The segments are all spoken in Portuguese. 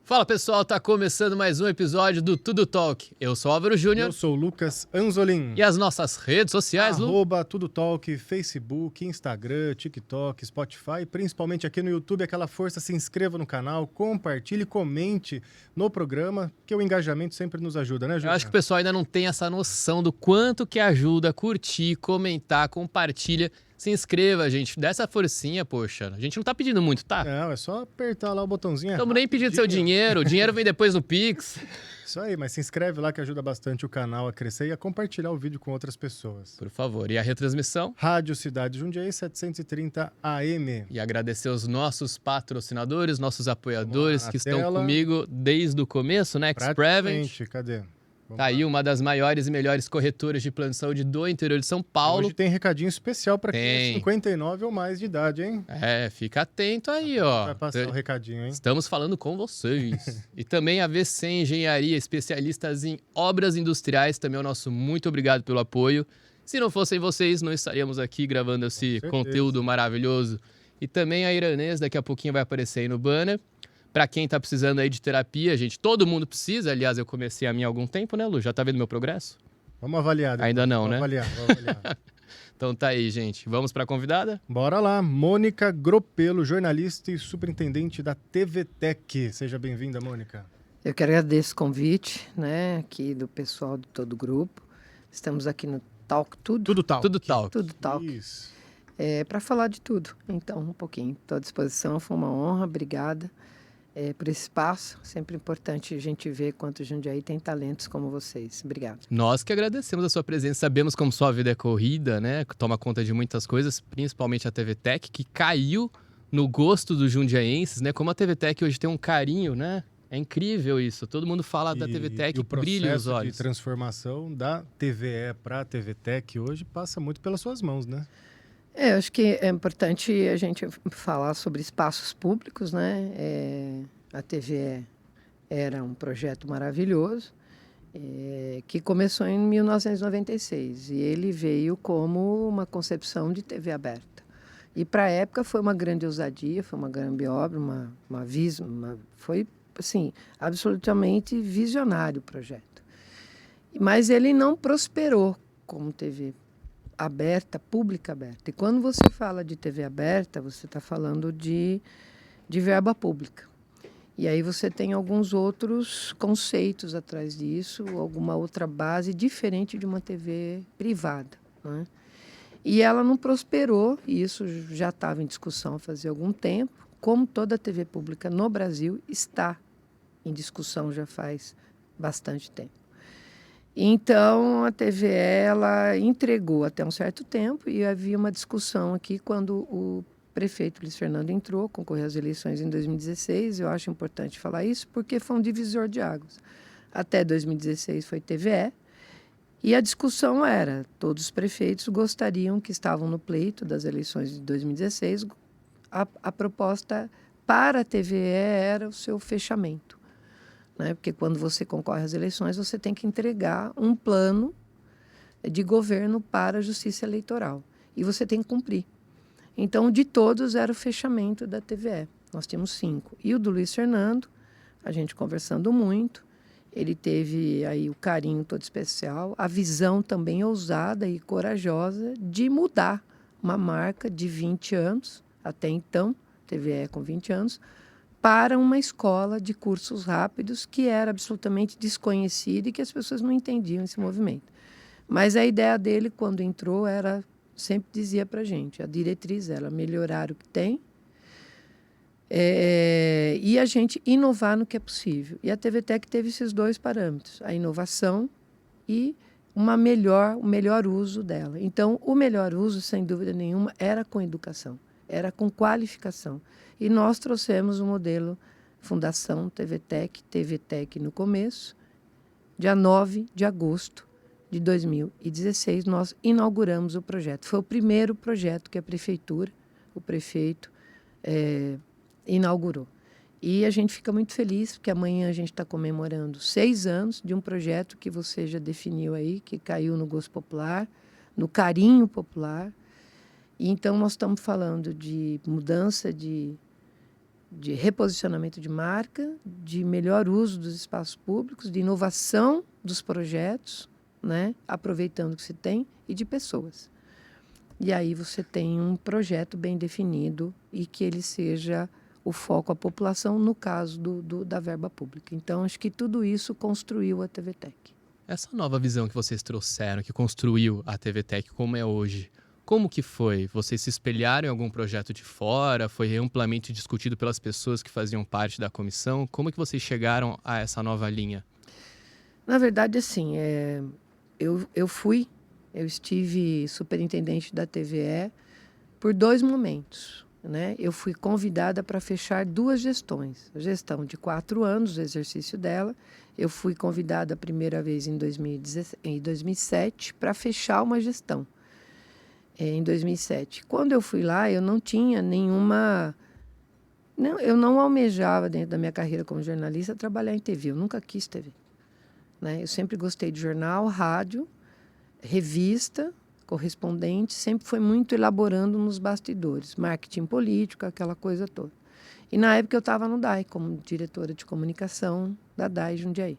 Fala pessoal, tá começando mais um episódio do Tudo Talk. Eu sou o Álvaro Júnior. Eu sou o Lucas Anzolin. E as nossas redes sociais, Lu? Tudo Talk, Facebook, Instagram, TikTok, Spotify, principalmente aqui no YouTube, aquela força, se inscreva no canal, compartilhe, comente no programa, que o engajamento sempre nos ajuda, né, Júnior? Eu acho que o pessoal ainda não tem essa noção do quanto que ajuda, curtir, comentar, compartilha. Se inscreva, gente. Dá essa forcinha, poxa. A gente não tá pedindo muito, tá? Não, é só apertar lá o botãozinho. Estamos nem pedindo seu dinheiro. O dinheiro vem depois no Pix. Isso aí, mas se inscreve lá que ajuda bastante o canal a crescer e a compartilhar o vídeo com outras pessoas. Por favor. E a retransmissão? Rádio Cidade Jundiaí, 730 AM. E agradecer os nossos patrocinadores, nossos apoiadores que estão tela. comigo desde o começo, né? Xprevent. Praticamente, cadê? Vamos Tá aí lá. uma das maiores e melhores corretoras de plano de saúde do interior de São Paulo. Hoje tem recadinho especial para quem é Tem. 59 ou mais de idade, hein? É, fica atento aí, ó. Vai passar o recadinho, hein? Estamos falando com vocês. E também a VC Engenharia, especialistas em obras industriais, também é o nosso muito obrigado pelo apoio. Se não fossem vocês, não estaríamos aqui gravando esse certeza. conteúdo maravilhoso. E também a Iranês, daqui a pouquinho vai aparecer aí no banner. Pra quem tá precisando aí de terapia, gente, todo mundo precisa. Aliás, eu comecei a minha há algum tempo, né, Lu? Já tá vendo meu progresso? Vamos avaliar. depois. Ainda não, né? Vamos avaliar. Então tá aí, gente. Vamos pra convidada? Bora lá. Mônica Gropelo, jornalista e superintendente da TVTech. Seja bem-vinda, Mônica. Eu que agradeço o convite, né, aqui do pessoal de todo o grupo. Estamos aqui no Talk Tudo. Tudo tal. Tudo Talk. Tudo Talk. Isso. Para falar de tudo. Então, um pouquinho. Estou à disposição. Foi uma honra. Obrigada por esse espaço. Sempre importante a gente ver quanto Jundiaí tem talentos como vocês. Obrigada. Nós que agradecemos a sua presença. Sabemos como sua vida é corrida, né? Toma conta de muitas coisas, principalmente a TVTech, que caiu no gosto dos jundiaenses, né? Como a TVTech hoje tem um carinho, né? É incrível isso. Todo mundo fala da TVTech e e o brilha os processo olhos. de transformação da TVE para a TVTech hoje passa muito pelas suas mãos, né? Eu acho que é importante a gente falar sobre espaços públicos, né? A TVE era um projeto maravilhoso que começou em 1996 e ele veio como uma concepção de TV aberta. E para a época foi uma grande ousadia, foi uma grande obra, foi assim, absolutamente visionário o projeto. Mas ele não prosperou como TV aberta, pública aberta. E quando você fala de TV aberta, você está falando de verba pública. E aí você tem alguns outros conceitos atrás disso, alguma outra base diferente de uma TV privada, né? E ela não prosperou, e isso já estava em discussão fazia algum tempo, como toda a TV pública no Brasil está em discussão já faz bastante tempo. Então, a TVE ela entregou até um certo tempo e havia uma discussão aqui quando o prefeito Luiz Fernando entrou, concorreu às eleições em 2016. Eu acho importante falar isso porque foi um divisor de águas. Até 2016 foi TVE e a discussão era, todos os prefeitos gostariam que estavam no pleito das eleições de 2016, a proposta para a TVE era o seu fechamento. Né? Porque quando você concorre às eleições, você tem que entregar um plano de governo para a Justiça Eleitoral. E você tem que cumprir. Então, de todos, era o fechamento da TVE. Nós tínhamos 5. E o do Luiz Fernando, a gente conversando muito, ele teve aí o carinho todo especial, a visão também ousada e corajosa de mudar uma marca de 20 anos, até então, TVE com 20 anos, para uma escola de cursos rápidos que era absolutamente desconhecida e que as pessoas não entendiam esse movimento. Mas a ideia dele, quando entrou, era, sempre dizia para a gente, a diretriz era melhorar o que tem e a gente inovar no que é possível. E a TVTech teve esses dois parâmetros, a inovação e o melhor uso dela. Então, o melhor uso, sem dúvida nenhuma, era com educação, era com qualificação. E nós trouxemos o modelo Fundação TVTech no começo. Dia 9 de agosto de 2016, nós inauguramos o projeto. Foi o primeiro projeto que a prefeitura, o prefeito, inaugurou. E a gente fica muito feliz, porque amanhã a gente está comemorando 6 anos de um projeto que você já definiu aí, que caiu no gosto popular, no carinho popular. E então nós estamos falando de mudança de de reposicionamento de marca, de melhor uso dos espaços públicos, de inovação dos projetos, né? Aproveitando o que se tem, e de pessoas. E aí você tem um projeto bem definido e que ele seja o foco à população, no caso da verba pública. Então, acho que tudo isso construiu a TVTech. Essa nova visão que vocês trouxeram, que construiu a TVTech como é hoje, como que foi? Vocês se espelharam em algum projeto de fora? Foi amplamente discutido pelas pessoas que faziam parte da comissão? Como que vocês chegaram a essa nova linha? Na verdade, assim, eu estive superintendente da TVE por 2 momentos, né? Eu fui convidada para fechar 2 gestões. A gestão de 4 anos, o exercício dela. Eu fui convidada a primeira vez em 2007 para fechar uma gestão. Em 2007. Quando eu fui lá, eu não tinha nenhuma... eu não almejava, dentro da minha carreira como jornalista, trabalhar em TV. Eu nunca quis TV. Né? Eu sempre gostei de jornal, rádio, revista, correspondente, sempre foi muito elaborando nos bastidores. Marketing político, aquela coisa toda. E na época eu estava no DAI, como diretora de comunicação da DAI Jundiaí.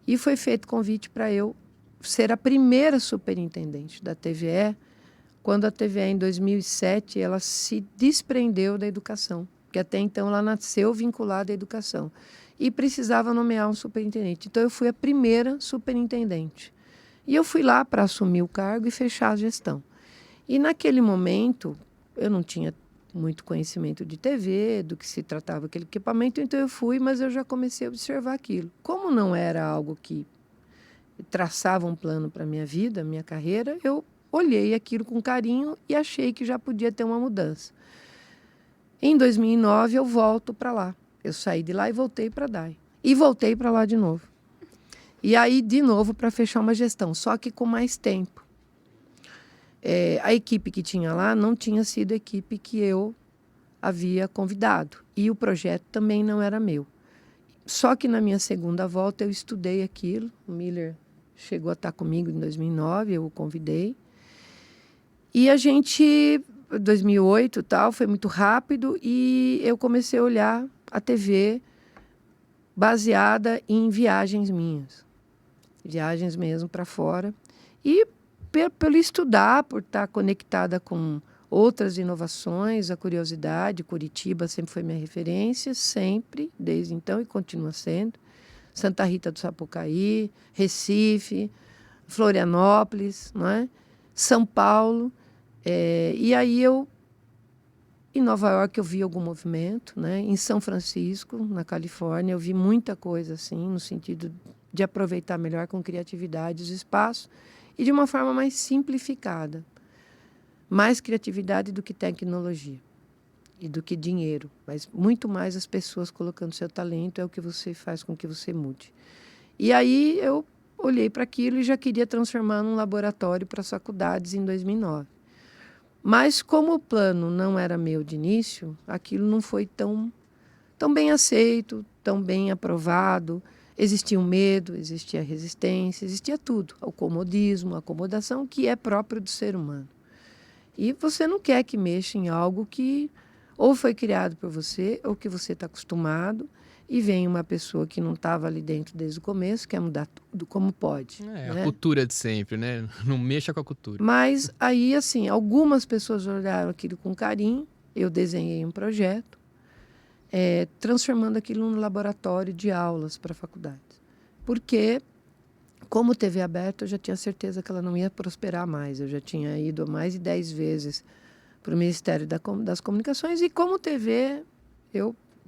E foi feito convite para eu ser a primeira superintendente da TVE, quando a TVE, em 2007, ela se desprendeu da educação, porque até então ela nasceu vinculada à educação, e precisava nomear um superintendente. Então, eu fui a primeira superintendente. E eu fui lá para assumir o cargo e fechar a gestão. E, naquele momento, eu não tinha muito conhecimento de TV, do que se tratava aquele equipamento, então eu fui, mas eu já comecei a observar aquilo. Como não era algo que traçava um plano para a minha vida, minha carreira, eu olhei aquilo com carinho e achei que já podia ter uma mudança. Em 2009, eu volto para lá. Eu saí de lá e voltei para a DAI. E voltei para lá de novo. E aí, de novo, para fechar uma gestão, só que com mais tempo. A equipe que tinha lá não tinha sido a equipe que eu havia convidado. E o projeto também não era meu. Só que na minha segunda volta eu estudei aquilo. O Miller chegou a estar comigo em 2009, eu o convidei. E a gente, 2008 tal, foi muito rápido e eu comecei a olhar a TV baseada em viagens minhas. Viagens mesmo para fora. E pelo estudar, por estar conectada com outras inovações, a curiosidade, Curitiba sempre foi minha referência, sempre, desde então, e continua sendo. Santa Rita do Sapucaí, Recife, Florianópolis, não é? São Paulo. E aí em Nova York eu vi algum movimento, né? Em São Francisco, na Califórnia, eu vi muita coisa assim, no sentido de aproveitar melhor com criatividade os espaços e de uma forma mais simplificada. Mais criatividade do que tecnologia e do que dinheiro, mas muito mais as pessoas colocando seu talento é o que você faz com que você mude. E aí eu olhei para aquilo e já queria transformar num laboratório para as faculdades em 2009. Mas como o plano não era meu de início, aquilo não foi tão bem aceito, tão bem aprovado. Existia um medo, existia resistência, existia tudo. O comodismo, a acomodação, que é próprio do ser humano. E você não quer que mexa em algo que ou foi criado por você, ou que você está acostumado, e vem uma pessoa que não estava ali dentro desde o começo, quer mudar tudo, como pode. É, né? a cultura de sempre, né? Não mexa com a cultura. Mas aí, assim, algumas pessoas olharam aquilo com carinho, eu desenhei um projeto, transformando aquilo num laboratório de aulas para faculdades. Porque, como TV aberta, eu já tinha certeza que ela não ia prosperar mais. Eu já tinha ido mais de 10 vezes para o Ministério das Comunicações, e como TV,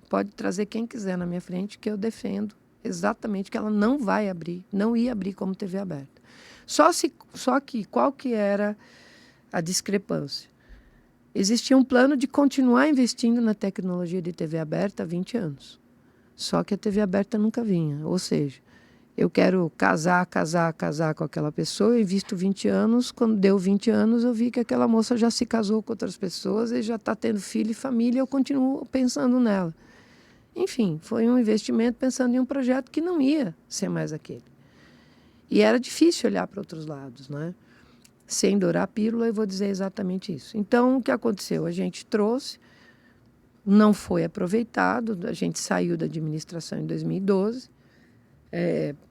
pode trazer quem quiser na minha frente, que eu defendo exatamente que ela não vai abrir, não ia abrir como TV aberta. Só que qual que era a discrepância? Existia um plano de continuar investindo na tecnologia de TV aberta há 20 anos. Só que a TV aberta nunca vinha. Ou seja, eu quero casar com aquela pessoa, eu invisto 20 anos, quando deu 20 anos eu vi que aquela moça já se casou com outras pessoas e já está tendo filho e família, eu continuo pensando nela. Enfim, foi um investimento pensando em um projeto que não ia ser mais aquele. E era difícil olhar para outros lados, né? Sem dourar a pílula, eu vou dizer exatamente isso. Então, o que aconteceu? A gente trouxe não foi aproveitado. A gente saiu da administração em 2012.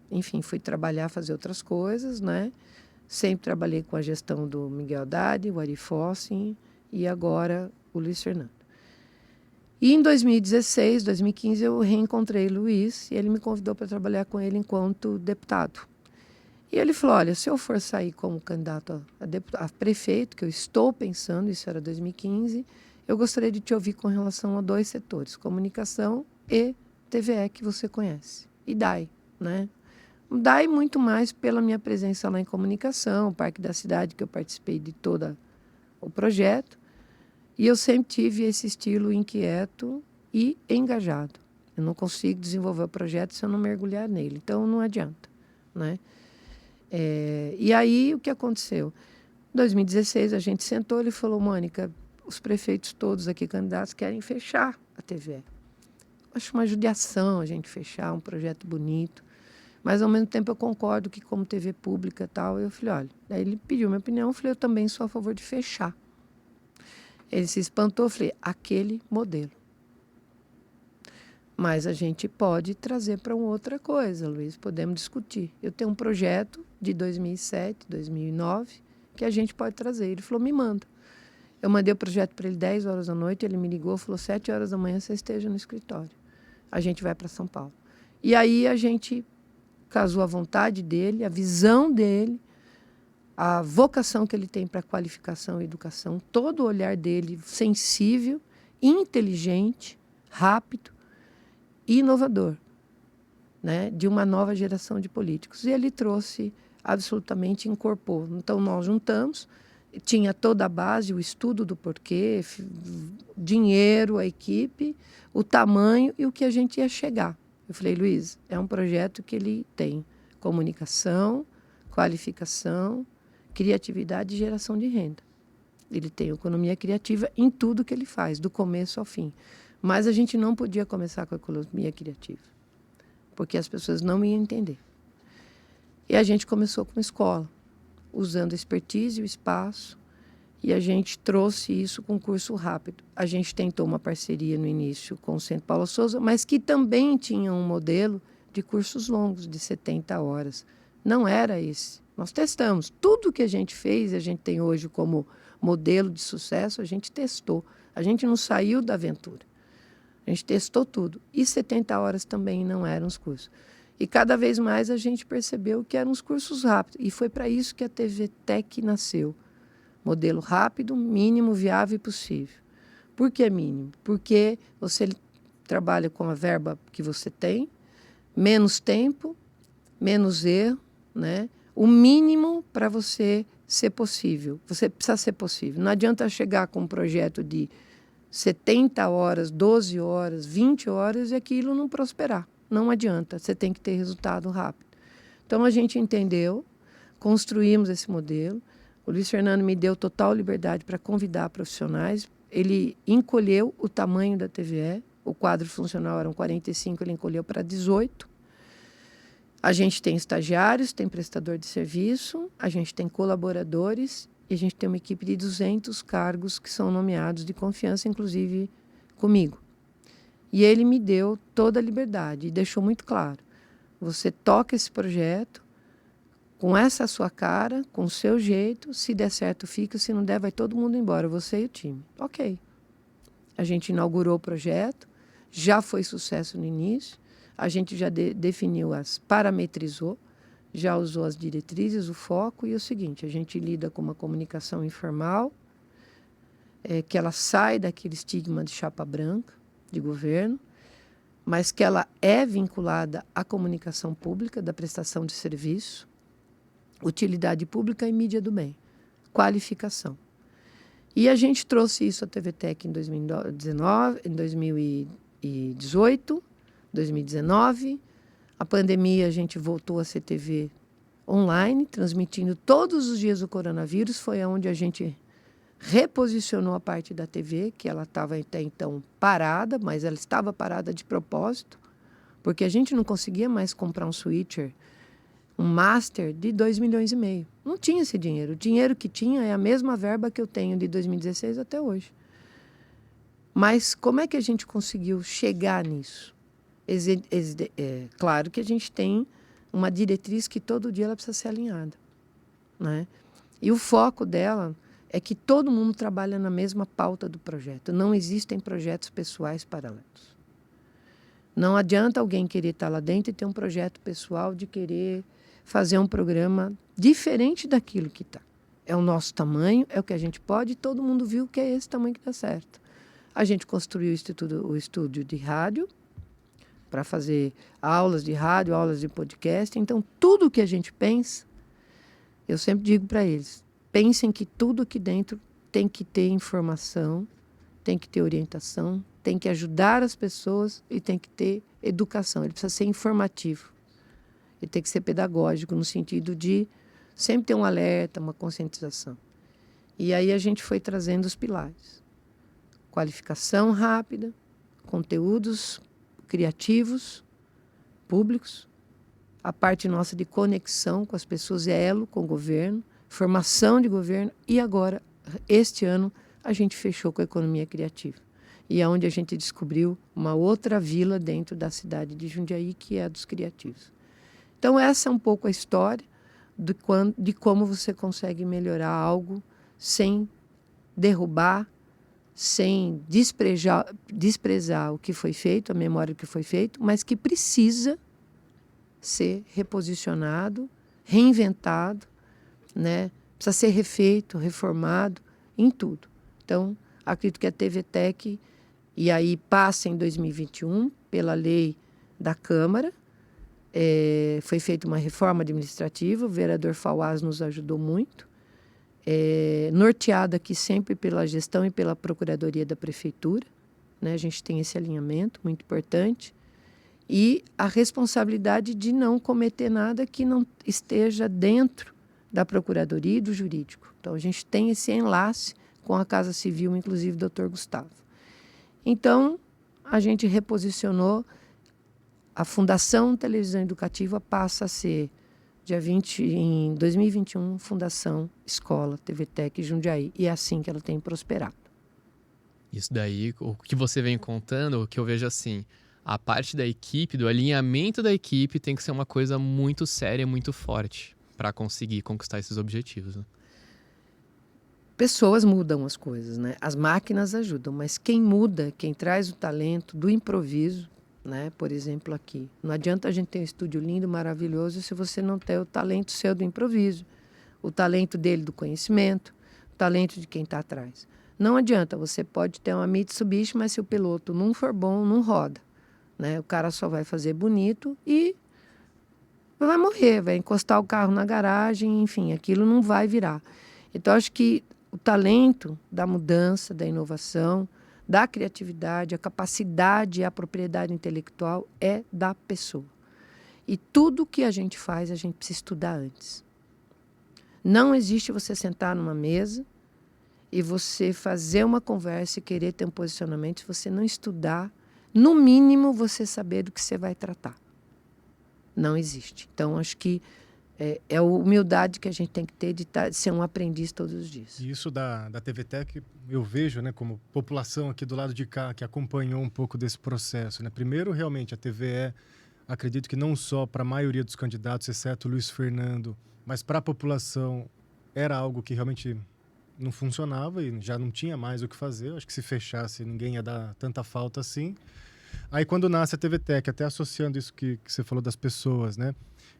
Enfim, fui trabalhar, fazer outras coisas, né? Sempre trabalhei com a gestão do Miguel Haddad, o Ari Fossing e agora o Luiz Fernando. E em 2016, 2015, eu reencontrei o Luiz e ele me convidou para trabalhar com ele enquanto deputado. E ele falou, olha, se eu for sair como candidato a prefeito, que eu estou pensando, isso era 2015, eu gostaria de te ouvir com relação a 2 setores, comunicação e TVE, que você conhece, e DAI, né? O DAI muito mais pela minha presença lá em comunicação, o Parque da Cidade, que eu participei de todo o projeto, e eu sempre tive esse estilo inquieto e engajado. Eu não consigo desenvolver o projeto se eu não mergulhar nele, então não adianta, né? E aí, o que aconteceu? Em 2016, a gente sentou, ele falou, Mônica, os prefeitos todos aqui candidatos querem fechar a TVE. Acho uma judiação a gente fechar um projeto bonito, mas ao mesmo tempo eu concordo que como TV pública e tal, eu falei, olha, daí ele pediu minha opinião, eu falei, eu também sou a favor de fechar. Ele se espantou, eu falei, aquele modelo. Mas a gente pode trazer para uma outra coisa, Luiz, podemos discutir. Eu tenho um projeto de 2007, 2009, que a gente pode trazer. Ele falou, me manda. Eu mandei o projeto para ele 10 horas da noite, ele me ligou, falou, 7 horas da manhã você esteja no escritório. A gente vai para São Paulo. E aí a gente casou a vontade dele, a visão dele, a vocação que ele tem para qualificação e educação, todo o olhar dele sensível, inteligente, rápido, e inovador, né, de uma nova geração de políticos. E ele trouxe, absolutamente incorporou. Então, nós juntamos, tinha toda a base, o estudo do porquê, dinheiro, a equipe, o tamanho e o que a gente ia chegar. Eu falei, Luiz, é um projeto que ele tem comunicação, qualificação, criatividade e geração de renda. Ele tem economia criativa em tudo que ele faz, do começo ao fim. Mas a gente não podia começar com a economia criativa, porque as pessoas não iam entender. E a gente começou com escola, usando a expertise e o espaço, e a gente trouxe isso com curso rápido. A gente tentou uma parceria no início com o Centro Paulo Souza, mas que também tinha um modelo de cursos longos, de 70 horas. Não era esse. Nós testamos. Tudo que a gente fez, a gente tem hoje como modelo de sucesso, a gente testou. A gente não saiu da aventura. A gente testou tudo. E 70 horas também não eram os cursos. E cada vez mais a gente percebeu que eram os cursos rápidos. E foi para isso que a TV Tech nasceu. Modelo rápido, mínimo, viável e possível. Por que mínimo? Porque você trabalha com a verba que você tem, menos tempo, menos erro, né? O mínimo para você ser possível. Você precisa ser possível. Não adianta chegar com um projeto de 70 horas, 12 horas, 20 horas e aquilo não prosperar. Não adianta, você tem que ter resultado rápido. Então, a gente entendeu, construímos esse modelo. O Luiz Fernando me deu total liberdade para convidar profissionais. Ele encolheu o tamanho da TVE. O quadro funcional eram 45, ele encolheu para 18. A gente tem estagiários, tem prestador de serviço, a gente tem colaboradores e a gente tem uma equipe de 200 cargos que são nomeados de confiança, inclusive comigo. E ele me deu toda a liberdade e deixou muito claro. Você toca esse projeto com essa sua cara, com o seu jeito. Se der certo, fica. Se não der, vai todo mundo embora, você e o time. Ok. A gente inaugurou o projeto, já foi sucesso no início. A gente já definiu parametrizou, já usou as diretrizes, o foco e o seguinte, a gente lida com uma comunicação informal, que ela sai daquele estigma de chapa branca, de governo, mas que ela é vinculada à comunicação pública, da prestação de serviço, utilidade pública e mídia do bem, qualificação. E a gente trouxe isso à TV Tech em 2019, em 2018, 2019. A pandemia, a gente voltou a ser TV online, transmitindo todos os dias o coronavírus. Foi onde a gente reposicionou a parte da TV, que ela estava até então parada, mas ela estava parada de propósito, porque a gente não conseguia mais comprar um switcher, um master de 2,5 milhões. Não tinha esse dinheiro. O dinheiro que tinha é a mesma verba que eu tenho de 2016 até hoje. Mas como é que a gente conseguiu chegar nisso? Claro que a gente tem uma diretriz que todo dia ela precisa ser alinhada, né? E o foco dela é que todo mundo trabalha na mesma pauta do projeto. Não existem projetos pessoais paralelos. Não adianta alguém querer estar lá dentro e ter um projeto pessoal de querer fazer um programa diferente daquilo que está. É o nosso tamanho, é o que a gente pode, e todo mundo viu que é esse tamanho que dá certo. A gente construiu o estúdio de rádio para fazer aulas de rádio, aulas de podcast. Então, tudo que a gente pensa, eu sempre digo para eles, pensem que tudo aqui dentro tem que ter informação, tem que ter orientação, tem que ajudar as pessoas e tem que ter educação. Ele precisa ser informativo. Ele tem que ser pedagógico, no sentido de sempre ter um alerta, uma conscientização. E aí a gente foi trazendo os pilares. Qualificação rápida, conteúdos criativos, públicos, a parte nossa de conexão com as pessoas, elo com o governo, formação de governo, e agora, este ano, a gente fechou com a economia criativa. E é onde a gente descobriu uma outra vila dentro da cidade de Jundiaí, que é a dos criativos. Então, essa é um pouco a história de como você consegue melhorar algo sem derrubar, sem desprezar o que foi feito, a memória do que foi feito, mas que precisa ser reposicionado, reinventado, né? Precisa ser refeito, reformado, em tudo. Então, acredito que a TVTEC, e aí passa em 2021, pela lei da Câmara, foi feita uma reforma administrativa, o vereador Fauaz nos ajudou muito, norteada aqui sempre pela gestão e pela Procuradoria da Prefeitura, né? A gente tem esse alinhamento muito importante, e a responsabilidade de não cometer nada que não esteja dentro da Procuradoria e do Jurídico. Então, a gente tem esse enlace com a Casa Civil, inclusive o Dr. Gustavo. Então, a gente reposicionou, a Fundação Televisão Educativa passa a ser, em 2021, Fundação Escola TVTEC Jundiaí, e é assim que ela tem prosperado. Isso daí, o que você vem contando, o que eu vejo assim, a parte da equipe, do alinhamento da equipe tem que ser uma coisa muito séria, muito forte para conseguir conquistar esses objetivos, né? Pessoas mudam as coisas, né? As máquinas ajudam, mas quem muda, quem traz o talento do improviso, né? Por exemplo, aqui. Não adianta a gente ter um estúdio lindo, maravilhoso, se você não tem o talento seu do improviso, o talento dele do conhecimento, o talento de quem está atrás. Não adianta, você pode ter uma Mitsubishi, mas se o piloto não for bom, não roda, né? O cara só vai fazer bonito e vai morrer, vai encostar o carro na garagem, enfim, aquilo não vai virar. Então, acho que o talento da mudança, da inovação, da criatividade, a capacidade e a propriedade intelectual é da pessoa. E tudo que a gente faz, a gente precisa estudar antes. Não existe você sentar numa mesa e você fazer uma conversa e querer ter um posicionamento se você não estudar, no mínimo você saber do que você vai tratar. Não existe. Então, acho que é a humildade que a gente tem que ter de ser um aprendiz todos os dias. E isso da TVTEC, eu vejo, né, como população aqui do lado de cá, que acompanhou um pouco desse processo, né? Primeiro, realmente, a TVE, acredito que não só para a maioria dos candidatos, exceto o Luiz Fernando, mas para a população, era algo que realmente não funcionava e já não tinha mais o que fazer. Acho que se fechasse, ninguém ia dar tanta falta assim. Aí, quando nasce a TVTEC, até associando isso que você falou das pessoas, né?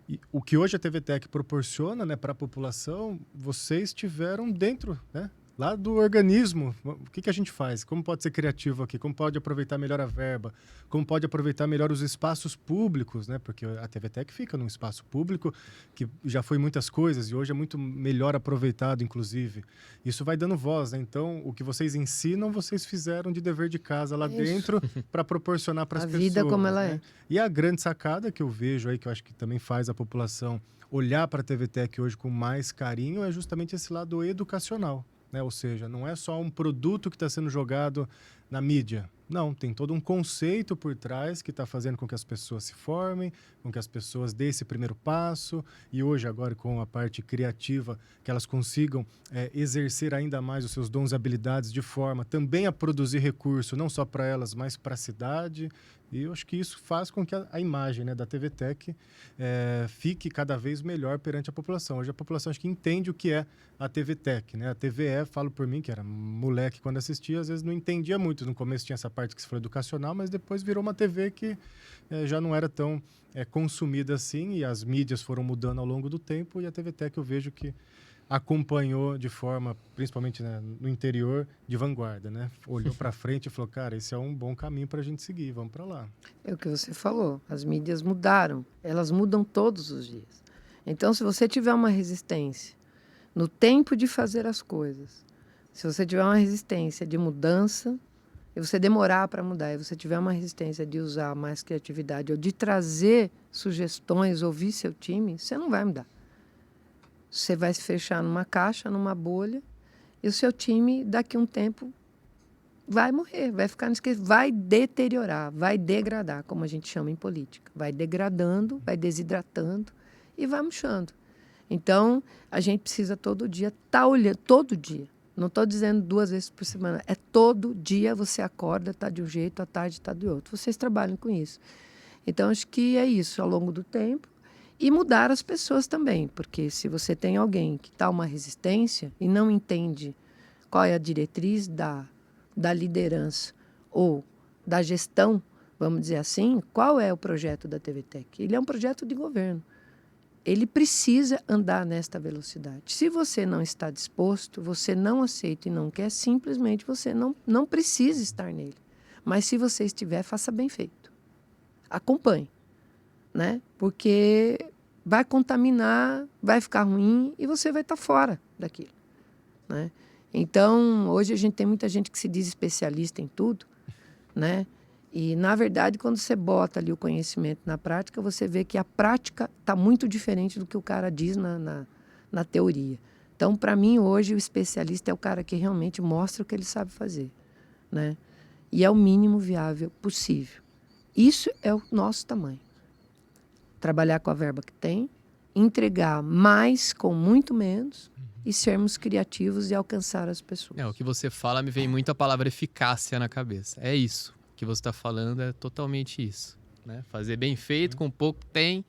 E o que hoje a TVTEC proporciona, né, para a população, vocês tiveram dentro, né, lá do organismo. O que a gente faz? Como pode ser criativo aqui? Como pode aproveitar melhor a verba? Como pode aproveitar melhor os espaços públicos, né? Porque a TVTEC fica num espaço público que já foi muitas coisas e hoje é muito melhor aproveitado, inclusive. Isso vai dando voz, né? Então, o que vocês ensinam, vocês fizeram de dever de casa lá dentro para proporcionar para as pessoas. A vida como ela é. E a grande sacada que eu vejo aí, que eu acho que também faz a população olhar para a TVTEC hoje com mais carinho, é justamente esse lado educacional. Né? Ou seja, não é só um produto que está sendo jogado na mídia. Não, tem todo um conceito por trás que está fazendo com que as pessoas se formem, com que as pessoas dêem esse primeiro passo e hoje, agora, com a parte criativa, que elas consigam exercer ainda mais os seus dons e habilidades de forma também a produzir recurso, não só para elas, mas para a cidade. E eu acho que isso faz com que a imagem, né, da TVTech fique cada vez melhor perante a população. Hoje a população acho que entende o que é a TVTech, né? A TVE, falo por mim, que era moleque quando assistia, às vezes não entendia muito. No começo tinha essa parte que se falou educacional, mas depois virou uma TV que já não era tão consumida assim, e as mídias foram mudando ao longo do tempo, e a TVTech eu vejo que acompanhou de forma, principalmente, né, no interior, de vanguarda, né? Olhou para frente e falou, cara, esse é um bom caminho para a gente seguir, vamos para lá. É o que você falou, as mídias mudaram, elas mudam todos os dias. Então, se você tiver uma resistência no tempo de fazer as coisas, se você tiver uma resistência de mudança, e você demorar para mudar, e você tiver uma resistência de usar mais criatividade ou de trazer sugestões, ouvir seu time, você não vai mudar. Você vai se fechar numa caixa, numa bolha, e o seu time, daqui a um tempo, vai morrer, vai ficar esquecido, vai deteriorar, vai degradar, como a gente chama em política. Vai degradando, vai desidratando e vai murchando. Então, a gente precisa todo dia estar olhando, todo dia. Não estou dizendo 2 vezes por semana, é todo dia você acorda, está de um jeito, à tarde está de outro. Vocês trabalham com isso. Então, acho que é isso, ao longo do tempo. E mudar as pessoas também, porque se você tem alguém que está uma resistência e não entende qual é a diretriz da liderança ou da gestão, vamos dizer assim, qual é o projeto da TVTech? Ele é um projeto de governo. Ele precisa andar nesta velocidade. Se você não está disposto, você não aceita e não quer, simplesmente você não precisa estar nele. Mas se você estiver, faça bem feito. Acompanhe. Né? Porque vai contaminar, vai ficar ruim e você vai estar fora daquilo. Né? Então, hoje a gente tem muita gente que se diz especialista em tudo, né? E, na verdade, quando você bota ali o conhecimento na prática, você vê que a prática está muito diferente do que o cara diz na teoria. Então, para mim, hoje, o especialista é o cara que realmente mostra o que ele sabe fazer. Né? E é o mínimo viável possível. Isso é o nosso tamanho. Trabalhar com a verba que tem, entregar mais com muito menos e sermos criativos e alcançar as pessoas. O que você fala me vem muito a palavra eficácia na cabeça. É isso. O que você está falando é totalmente isso. Né? Fazer bem feito, com pouco tem.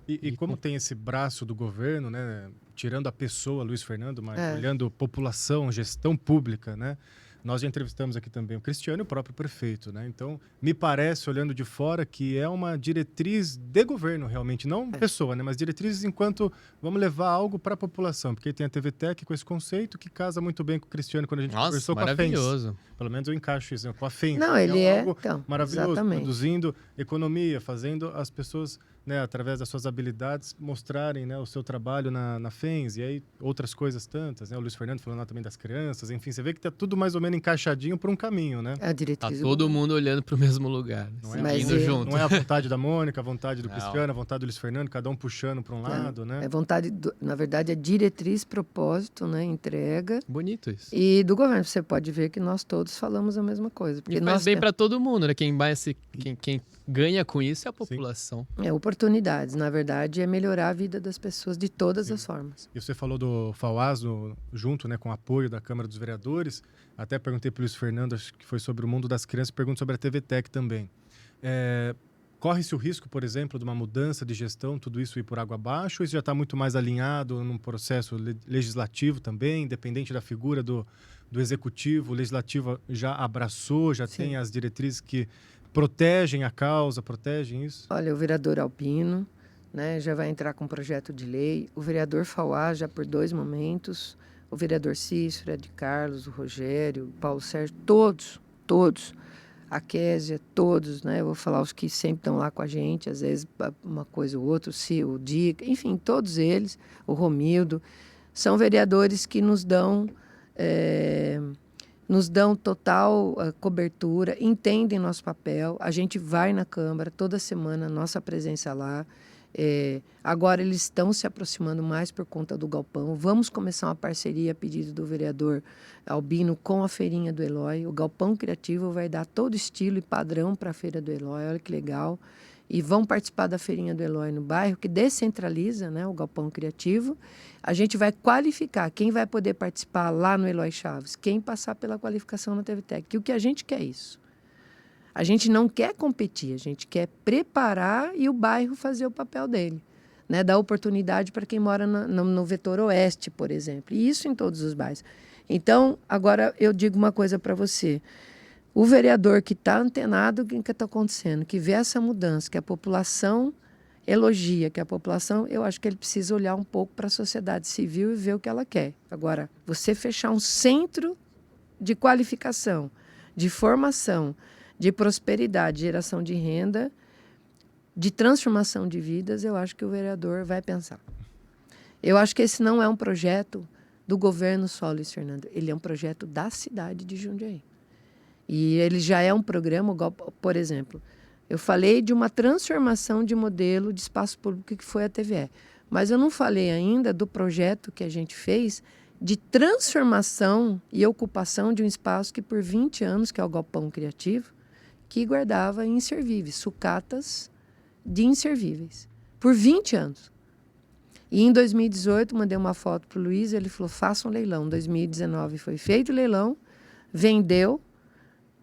E como tem esse braço do governo, né? Tirando a pessoa, Luiz Fernando, mas olhando população, gestão pública, né? Nós já entrevistamos aqui também o Cristiano e o próprio prefeito, né? Então, me parece, olhando de fora, que é uma diretriz de governo, realmente. Não pessoa, né? Mas diretrizes enquanto vamos levar algo para a população. Porque tem a TVTech com esse conceito que casa muito bem com o Cristiano quando a gente conversou com a FENS. Maravilhoso. Pelo menos eu encaixo isso, né? Com a FENS. Não, ele é algo maravilhoso, exatamente. produzindo economia, fazendo as pessoas, né, através das suas habilidades, mostrarem, né, o seu trabalho na FENS. E aí, outras coisas tantas, né? O Luiz Fernando falando lá também das crianças. Enfim, você vê que tá tudo mais ou menos encaixadinho para um caminho, né? É a diretriz. Tá todo mundo olhando para o mesmo lugar. Não é, indo junto. Não é a vontade da Mônica, a vontade do Cristiano, a vontade do Luiz Fernando, cada um puxando para um lado, né? É vontade, na verdade, é diretriz, propósito, né? Entrega. Bonito isso. E do governo, você pode ver que nós todos falamos a mesma coisa. Porque E faz bem para todo mundo, né? Quem ganha com isso é a população. Oportunidades, na verdade, é melhorar a vida das pessoas de todas as formas. E você falou do FAUAS, junto, né, com o apoio da Câmara dos Vereadores. Até perguntei para o Luiz Fernando, acho que foi sobre o mundo das crianças, pergunto sobre a TVTech também. Corre-se o risco, por exemplo, de uma mudança de gestão, tudo isso ir por água abaixo, ou isso já está muito mais alinhado num processo legislativo também, independente da figura do executivo? O legislativo já abraçou, já tem as diretrizes que protegem a causa, protegem isso? Olha, o vereador Albino, né, já vai entrar com um projeto de lei, o vereador Fauá já por 2 momentos, o vereador Cícero, Ed Carlos, o Rogério, o Paulo Sérgio, todos, a Késia, todos, né, eu vou falar os que sempre estão lá com a gente, às vezes uma coisa ou outra, o Dica, enfim, todos eles, o Romildo, são vereadores que nos dão total cobertura, entendem nosso papel. A gente vai na Câmara toda semana, nossa presença lá. Agora eles estão se aproximando mais por conta do galpão. Vamos começar uma parceria a pedido do vereador Albino com a Feirinha do Eloy. O Galpão Criativo vai dar todo estilo e padrão para a Feira do Eloy. Olha que legal. E vão participar da Feirinha do Eloy no bairro, que descentraliza, né, o Galpão Criativo. A gente vai qualificar quem vai poder participar lá no Eloy Chaves, quem passar pela qualificação na TVTEC. E o que a gente quer é isso. A gente não quer competir, a gente quer preparar e o bairro fazer o papel dele. Né? Dar oportunidade para quem mora no vetor oeste, por exemplo. E isso em todos os bairros. Então, agora eu digo uma coisa para você. O vereador que está antenado com o que está acontecendo, que vê essa mudança, que a população elogia, que a população, eu acho que ele precisa olhar um pouco para a sociedade civil e ver o que ela quer. Agora, você fechar um centro de qualificação, de formação, de prosperidade, geração de renda, de transformação de vidas, eu acho que o vereador vai pensar. Eu acho que esse não é um projeto do governo só, Luiz Fernando. Ele é um projeto da cidade de Jundiaí. E ele já é um programa, por exemplo, eu falei de uma transformação de modelo de espaço público que foi a TVE, mas eu não falei ainda do projeto que a gente fez de transformação e ocupação de um espaço que por 20 anos, que é o Galpão Criativo, que guardava inservíveis, sucatas de inservíveis, por 20 anos. E em 2018, mandei uma foto para o Luiz, ele falou, faça um leilão. Em 2019 foi feito o leilão, vendeu,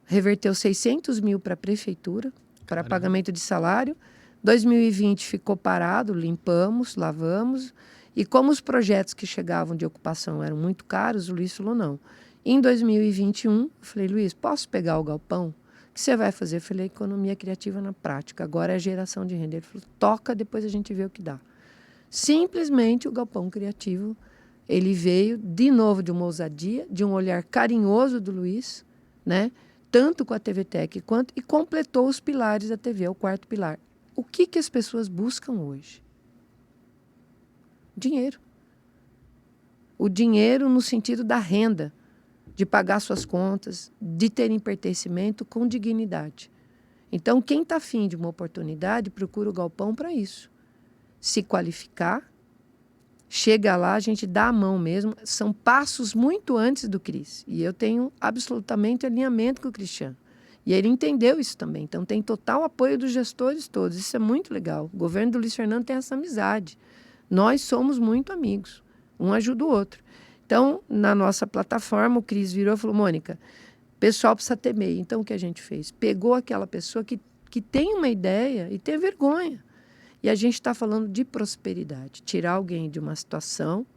reverteu 600 mil para a prefeitura, para pagamento de salário. 2020 ficou parado, limpamos, lavamos. E como os projetos que chegavam de ocupação eram muito caros, o Luiz falou, não. Em 2021, eu falei, Luiz, posso pegar o galpão? O que você vai fazer? Eu falei, economia criativa na prática. Agora é geração de renda. Ele falou, toca, depois a gente vê o que dá. Simplesmente o Galpão Criativo, ele veio de novo de uma ousadia, de um olhar carinhoso do Luiz, né? Tanto com a TVTEC quanto, e completou os pilares da TV, o quarto pilar. O que as pessoas buscam hoje? Dinheiro. O dinheiro no sentido da renda, de pagar suas contas, de terem pertencimento com dignidade. Então, quem está afim de uma oportunidade, procura o Galpão para isso. Se qualificar, chega lá, a gente dá a mão mesmo. São passos muito antes do Cris. E eu tenho absolutamente alinhamento com o Cristiano. E ele entendeu isso também. Então, tem total apoio dos gestores todos. Isso é muito legal. O governo do Luiz Fernando tem essa amizade. Nós somos muito amigos. Um ajuda o outro. Então, na nossa plataforma, o Cris virou e falou, Mônica, o pessoal precisa ter MEI. Então, o que a gente fez? Pegou aquela pessoa que tem uma ideia e tem vergonha. E a gente está falando de prosperidade. Tirar alguém de uma situação.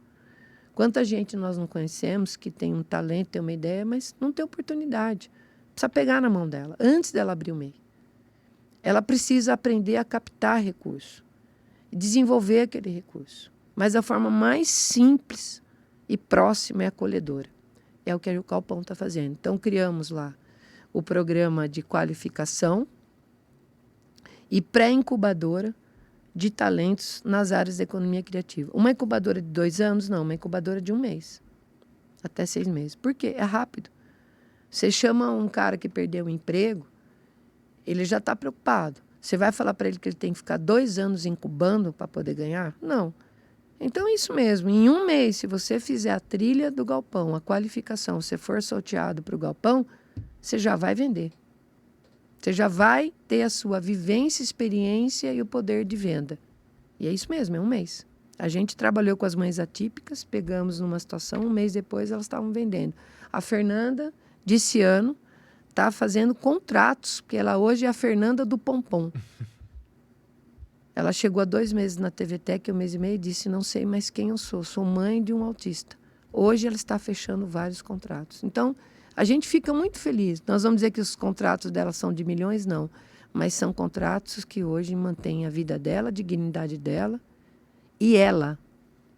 Quanta gente nós não conhecemos que tem um talento, tem uma ideia, mas não tem oportunidade. Precisa pegar na mão dela, antes dela abrir o MEI. Ela precisa aprender a captar recurso. Desenvolver aquele recurso. Mas a forma mais simples e próxima e acolhedora. É o que o Galpão está fazendo. Então, criamos lá o programa de qualificação e pré-incubadora de talentos nas áreas da economia criativa. Uma incubadora de 2 anos, não. Uma incubadora de 1 mês. Até 6 meses. Por quê? É rápido. Você chama um cara que perdeu o emprego, ele já está preocupado. Você vai falar para ele que ele tem que ficar 2 anos incubando para poder ganhar? Não. Então, é isso mesmo. Em 1 mês, se você fizer a trilha do galpão, a qualificação, você for sorteado para o galpão, você já vai vender. Você já vai ter a sua vivência, experiência e o poder de venda. E é isso mesmo, é 1 mês. A gente trabalhou com as mães atípicas, pegamos numa situação, 1 mês depois elas estavam vendendo. A Fernanda, desse ano, está fazendo contratos, porque ela hoje é a Fernanda do Pompom. Ela chegou há 2 meses na TVTEC, 1 mês e meio, e disse, não sei mais quem eu sou mãe de um autista. Hoje ela está fechando vários contratos. Então, a gente fica muito feliz. Nós vamos dizer que os contratos dela são de milhões? Não. Mas são contratos que hoje mantêm a vida dela, a dignidade dela e ela,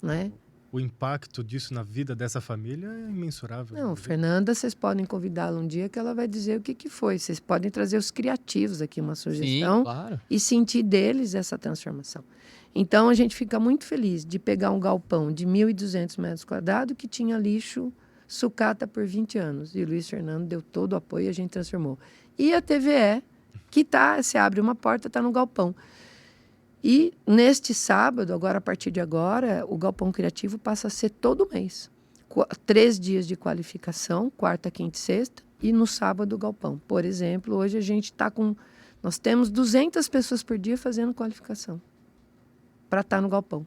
né? O impacto disso na vida dessa família é imensurável. Não, Fernanda, vocês podem convidá-la um dia que ela vai dizer o que foi. Vocês podem trazer os criativos aqui, uma sugestão. Sim, claro. E sentir deles essa transformação. Então, a gente fica muito feliz de pegar um galpão de 1.200 metros quadrados que tinha lixo sucata por 20 anos. E o Luiz Fernando deu todo o apoio e a gente transformou. E a TVE, que você abre uma porta, está no galpão. E neste sábado, agora a partir de agora, o Galpão Criativo passa a ser todo mês. 3 dias de qualificação, quarta, quinta e sexta, e no sábado o Galpão. Por exemplo, hoje a gente está com... Nós temos 200 pessoas por dia fazendo qualificação para estar no Galpão.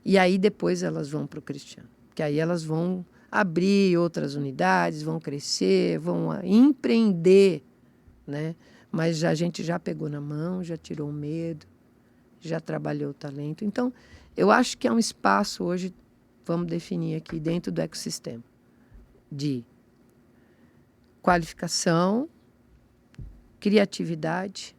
E aí depois elas vão para o Cristiano. Que aí elas vão abrir outras unidades, vão crescer, vão empreender, né? Mas a gente já pegou na mão, já tirou o medo, já trabalhou o talento. Então, eu acho que é um espaço hoje, vamos definir aqui, dentro do ecossistema, de qualificação, criatividade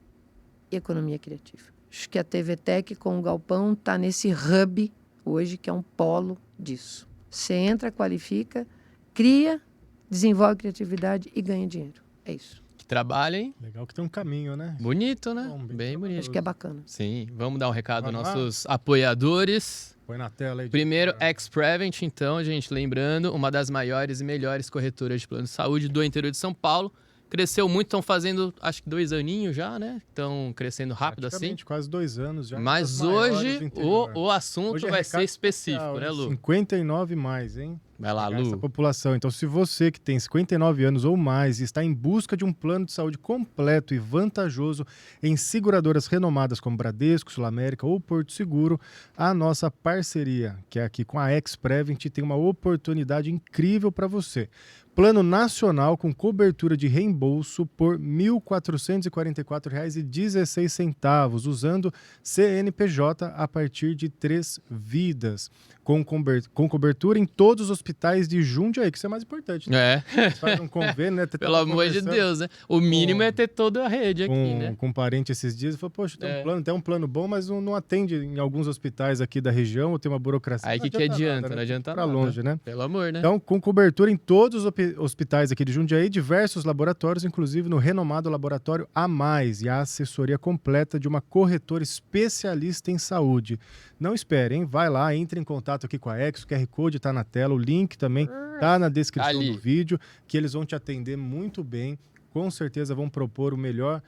e economia criativa. Acho que a TVTech com o Galpão está nesse hub hoje, que é um polo disso. Você entra, qualifica, cria, desenvolve criatividade e ganha dinheiro. É isso. Que trabalhem. Legal que tem um caminho, né? Bonito, né? Bom, bem bonito. Acho que é bacana. Sim, vamos dar um recado aos Vamos lá? nossos apoiadores. Põe na tela aí. Primeiro, X-Prevent, então, gente, lembrando, uma das maiores e melhores corretoras de plano de saúde do interior de São Paulo. Cresceu muito, estão fazendo, acho que 2 aninhos já, né? Estão crescendo rápido assim. Praticamente, quase 2 anos já. Mas das maiores hoje do interior. o assunto Hoje é vai ser recado específico, especial, né, Lu? 59 mais, hein? Vai lá, Essa Lu. população. Então, se você que tem 59 anos ou mais e está em busca de um plano de saúde completo e vantajoso em seguradoras renomadas como Bradesco, Sul América ou Porto Seguro, a nossa parceria, que é aqui com a X-Prevent, tem uma oportunidade incrível para você. Plano nacional com cobertura de reembolso por R$ 1.444,16, usando CNPJ a partir de 3 vidas. Com cobertura em todos os hospitais de Jundiaí, que isso é mais importante. Né? É, Você faz um convênio, né? pelo amor de Deus, né? O mínimo é ter toda a rede aqui, né? Com um parente esses dias, e falou, poxa, É. tem um plano bom, mas não atende em alguns hospitais aqui da região, ou tem uma burocracia. Aí Não que adianta? nada, Não adianta pra nada. longe, né? Pelo amor, né? Então, com cobertura em todos os hospitais aqui de Jundiaí, diversos laboratórios, inclusive no renomado Laboratório A+, e a assessoria completa de uma corretora especialista em saúde. Não esperem, vai lá, entre em contato aqui com a X, o QR Code está na tela, o link também está na descrição Ali. do vídeo, que eles vão te atender muito bem, com certeza vão propor o melhor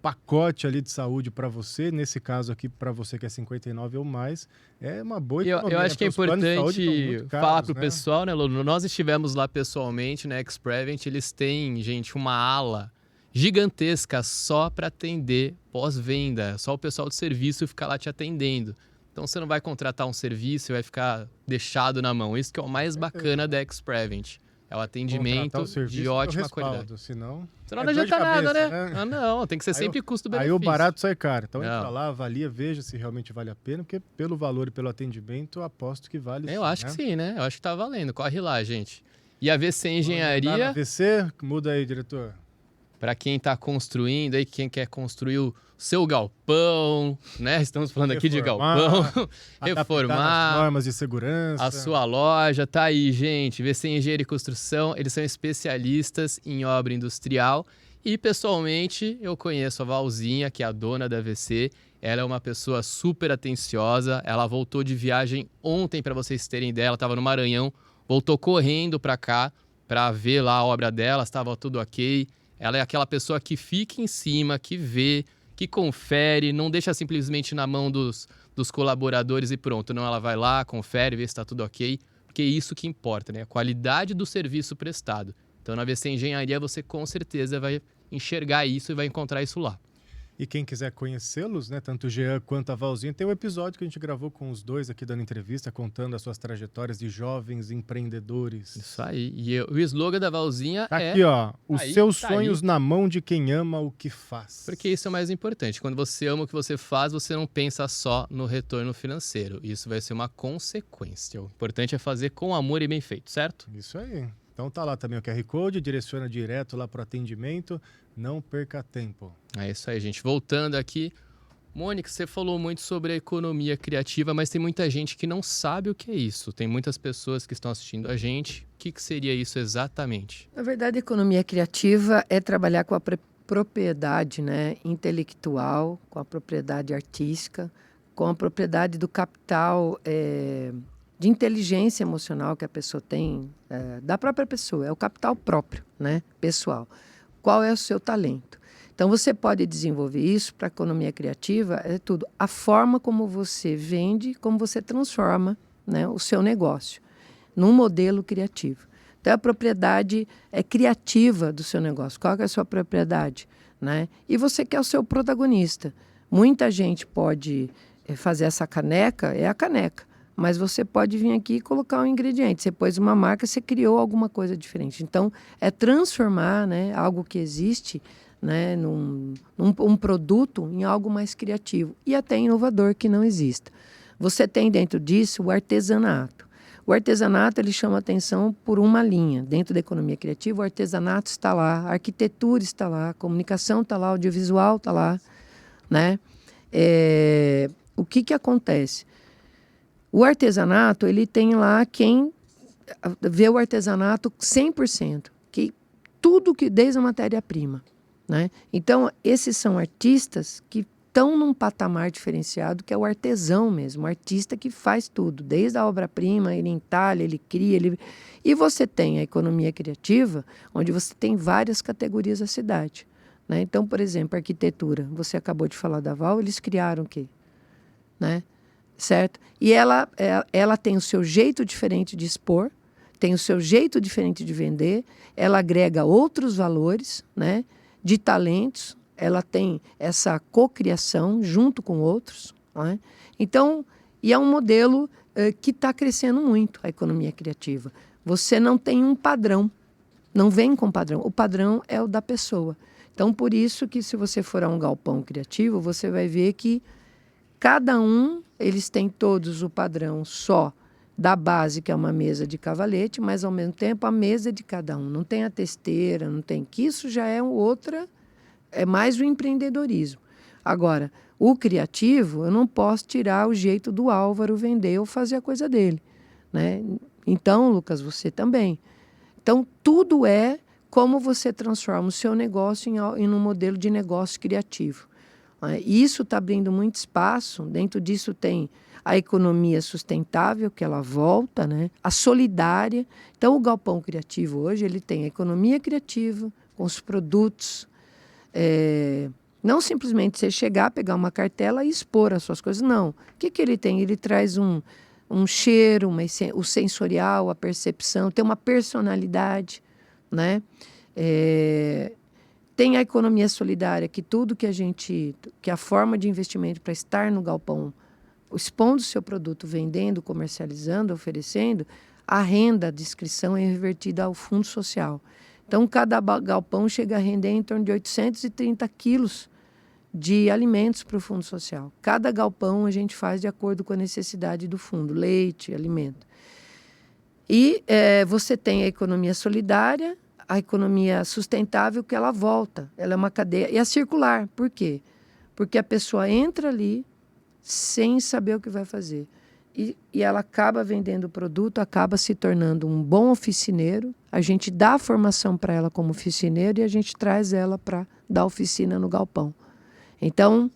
pacote ali de saúde para você, nesse caso aqui, para você que é 59 ou mais, é uma boa Eu economia. acho que é Os planos de saúde estão importante muito caros, falar pro né? pessoal, né, Lulu? Nós estivemos lá pessoalmente, né, X-Prevent, eles têm, gente, uma ala gigantesca só para atender pós-venda, só o pessoal de serviço ficar lá te atendendo. Então você não vai contratar um serviço e vai ficar deixado na mão. Isso que é o mais bacana da X-Prevent. É o atendimento Contratar o serviço, de eu ótima respaldo, qualidade. Senão Senão é não dor de adianta nada, cabeça, né? Ah, não, tem que ser Aí sempre custo-benefício. Aí o barato sai caro. Então Não. entra lá, avalia, veja se realmente vale a pena, porque pelo valor e pelo atendimento, eu aposto que vale Eu sim, acho né? que sim, né? Eu acho que tá valendo. Corre lá, gente. E a VC Dá na Engenharia, VC, muda aí, diretor. para quem tá construindo aí, quem quer construir o seu galpão, né? Estamos falando aqui de Reformar, galpão. Adaptar as Reformar. normas de segurança. A sua loja tá aí, gente. VC Engenharia e Construção, eles são especialistas em obra industrial. E, pessoalmente, eu conheço a Valzinha, que é a dona da VC. Ela é uma pessoa super atenciosa. Ela voltou de viagem ontem, para vocês terem ideia. Ela estava no Maranhão, voltou correndo para cá para ver lá a obra dela, estava tudo ok. Ela é aquela pessoa que fica em cima, que vê, que confere, não deixa simplesmente na mão dos colaboradores e pronto. Não, ela vai lá, confere, vê se está tudo ok, porque é isso que importa, né? A qualidade do serviço prestado. Então, na VC Engenharia, você com certeza vai enxergar isso e vai encontrar isso lá. E quem quiser conhecê-los, né, tanto o Jean quanto a Valzinha, tem um episódio que a gente gravou com os dois aqui dando entrevista, contando as suas trajetórias de jovens empreendedores. Isso aí. E o slogan da Valzinha Tá é... aqui, ó. Os Aí, seus tá sonhos aí. na mão de quem ama o que faz. Porque isso é o mais importante. Quando você ama o que você faz, você não pensa só no retorno financeiro. Isso vai ser uma consequência. O importante é fazer com amor e bem feito, certo? Isso aí. Então tá lá também o QR Code, direciona direto lá pro atendimento. Não perca tempo. É isso aí, gente. Voltando aqui. Mônica, você falou muito sobre a economia criativa, mas tem muita gente que não sabe o que é isso. Tem muitas pessoas que estão assistindo a gente. O que seria isso exatamente? Na verdade, a economia criativa é trabalhar com a propriedade, né, intelectual, com a propriedade artística, com a propriedade do capital de inteligência emocional que a pessoa tem, da própria pessoa. É o capital próprio, né, pessoal. Qual é o seu talento? Então, você pode desenvolver isso para a economia criativa, é tudo. A forma como você vende, como você transforma, né, o seu negócio num modelo criativo. Então, a propriedade é criativa do seu negócio. Qual que é a sua propriedade? Né? E você que é o seu protagonista. Muita gente pode fazer essa caneca, é a caneca. Mas você pode vir aqui e colocar um ingrediente. Você pôs uma marca, você criou alguma coisa diferente. Então, é transformar, né, algo que existe, né, um produto em algo mais criativo e até inovador que não exista. Você tem dentro disso o artesanato. O artesanato ele chama atenção por uma linha. Dentro da economia criativa, o artesanato está lá, a arquitetura está lá, a comunicação está lá, o audiovisual está lá. Né? O que acontece? O artesanato, ele tem lá quem vê o artesanato 100%, que tudo que desde a matéria-prima. Né? Então, esses são artistas que estão num patamar diferenciado, que é o artesão mesmo, o artista que faz tudo, desde a obra-prima, ele entalha, ele cria, E você tem a economia criativa, onde você tem várias categorias da cidade. Né? Então, por exemplo, a arquitetura, você acabou de falar da Val, eles criaram o quê? Né? Certo? E ela tem o seu jeito diferente de expor, tem o seu jeito diferente de vender, ela agrega outros valores, né? De talentos, ela tem essa cocriação junto com outros. Né? Então, e é um modelo que está crescendo muito, a economia criativa. Você não tem um padrão, não vem com padrão. O padrão é o da pessoa. Então, por isso que se você for a um galpão criativo, você vai ver que cada um, eles têm todos o padrão só da base, que é uma mesa de cavalete, mas, ao mesmo tempo, a mesa é de cada um. Não tem a testeira, não tem... Que isso já é outra... É mais o empreendedorismo. Agora, o criativo, eu não posso tirar o jeito do Álvaro vender ou fazer a coisa dele. Né? Então, Lucas, você também. Então, tudo é como você transforma o seu negócio em um modelo de negócio criativo. E isso está abrindo muito espaço. Dentro disso tem a economia sustentável, que ela volta, né? A solidária. Então, o Galpão Criativo hoje ele tem a economia criativa com os produtos. Não simplesmente você chegar, pegar uma cartela e expor as suas coisas. Não. O que ele tem? Ele traz um cheiro, o sensorial, a percepção, tem uma personalidade, né? Tem a economia solidária, que tudo que a forma de investimento para estar no galpão, expondo o seu produto, vendendo, comercializando, oferecendo, a renda de inscrição é revertida ao fundo social. Então, cada galpão chega a render em torno de 830 quilos de alimentos para o fundo social. Cada galpão a gente faz de acordo com a necessidade do fundo, leite, alimento. E você tem a economia solidária, a economia sustentável, que ela volta. Ela é uma cadeia. E a circular. Por quê? Porque a pessoa entra ali sem saber o que vai fazer. E ela acaba vendendo o produto, acaba se tornando um bom oficineiro. A gente dá a formação para ela como oficineiro e a gente traz ela para dar oficina no galpão. Então,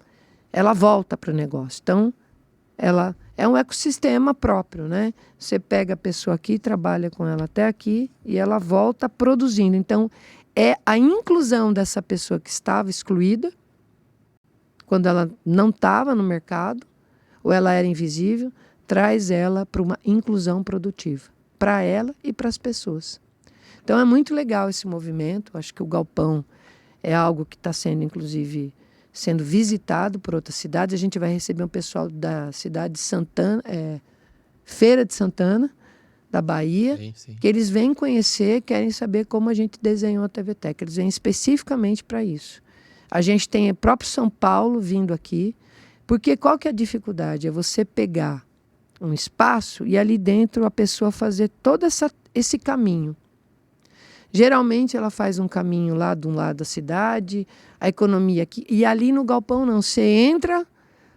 ela volta para o negócio. Então, ela é um ecossistema próprio, né? Você pega a pessoa aqui, trabalha com ela até aqui e ela volta produzindo. Então, é a inclusão dessa pessoa que estava excluída, quando ela não estava no mercado, ou ela era invisível, traz ela para uma inclusão produtiva, para ela e para as pessoas. Então, é muito legal esse movimento. Acho que o galpão é algo que está sendo, inclusive, sendo visitado por outras cidades. A gente vai receber um pessoal da cidade de Santana, Feira de Santana, da Bahia, sim. Que eles vêm conhecer, querem saber como a gente desenhou a TVTech. Eles vêm especificamente para isso. A gente tem o próprio São Paulo vindo aqui, porque qual que é a dificuldade? É você pegar um espaço e ali dentro a pessoa fazer todo esse caminho. Geralmente ela faz um caminho lá de um lado da cidade, a economia aqui, e ali no galpão não. Você entra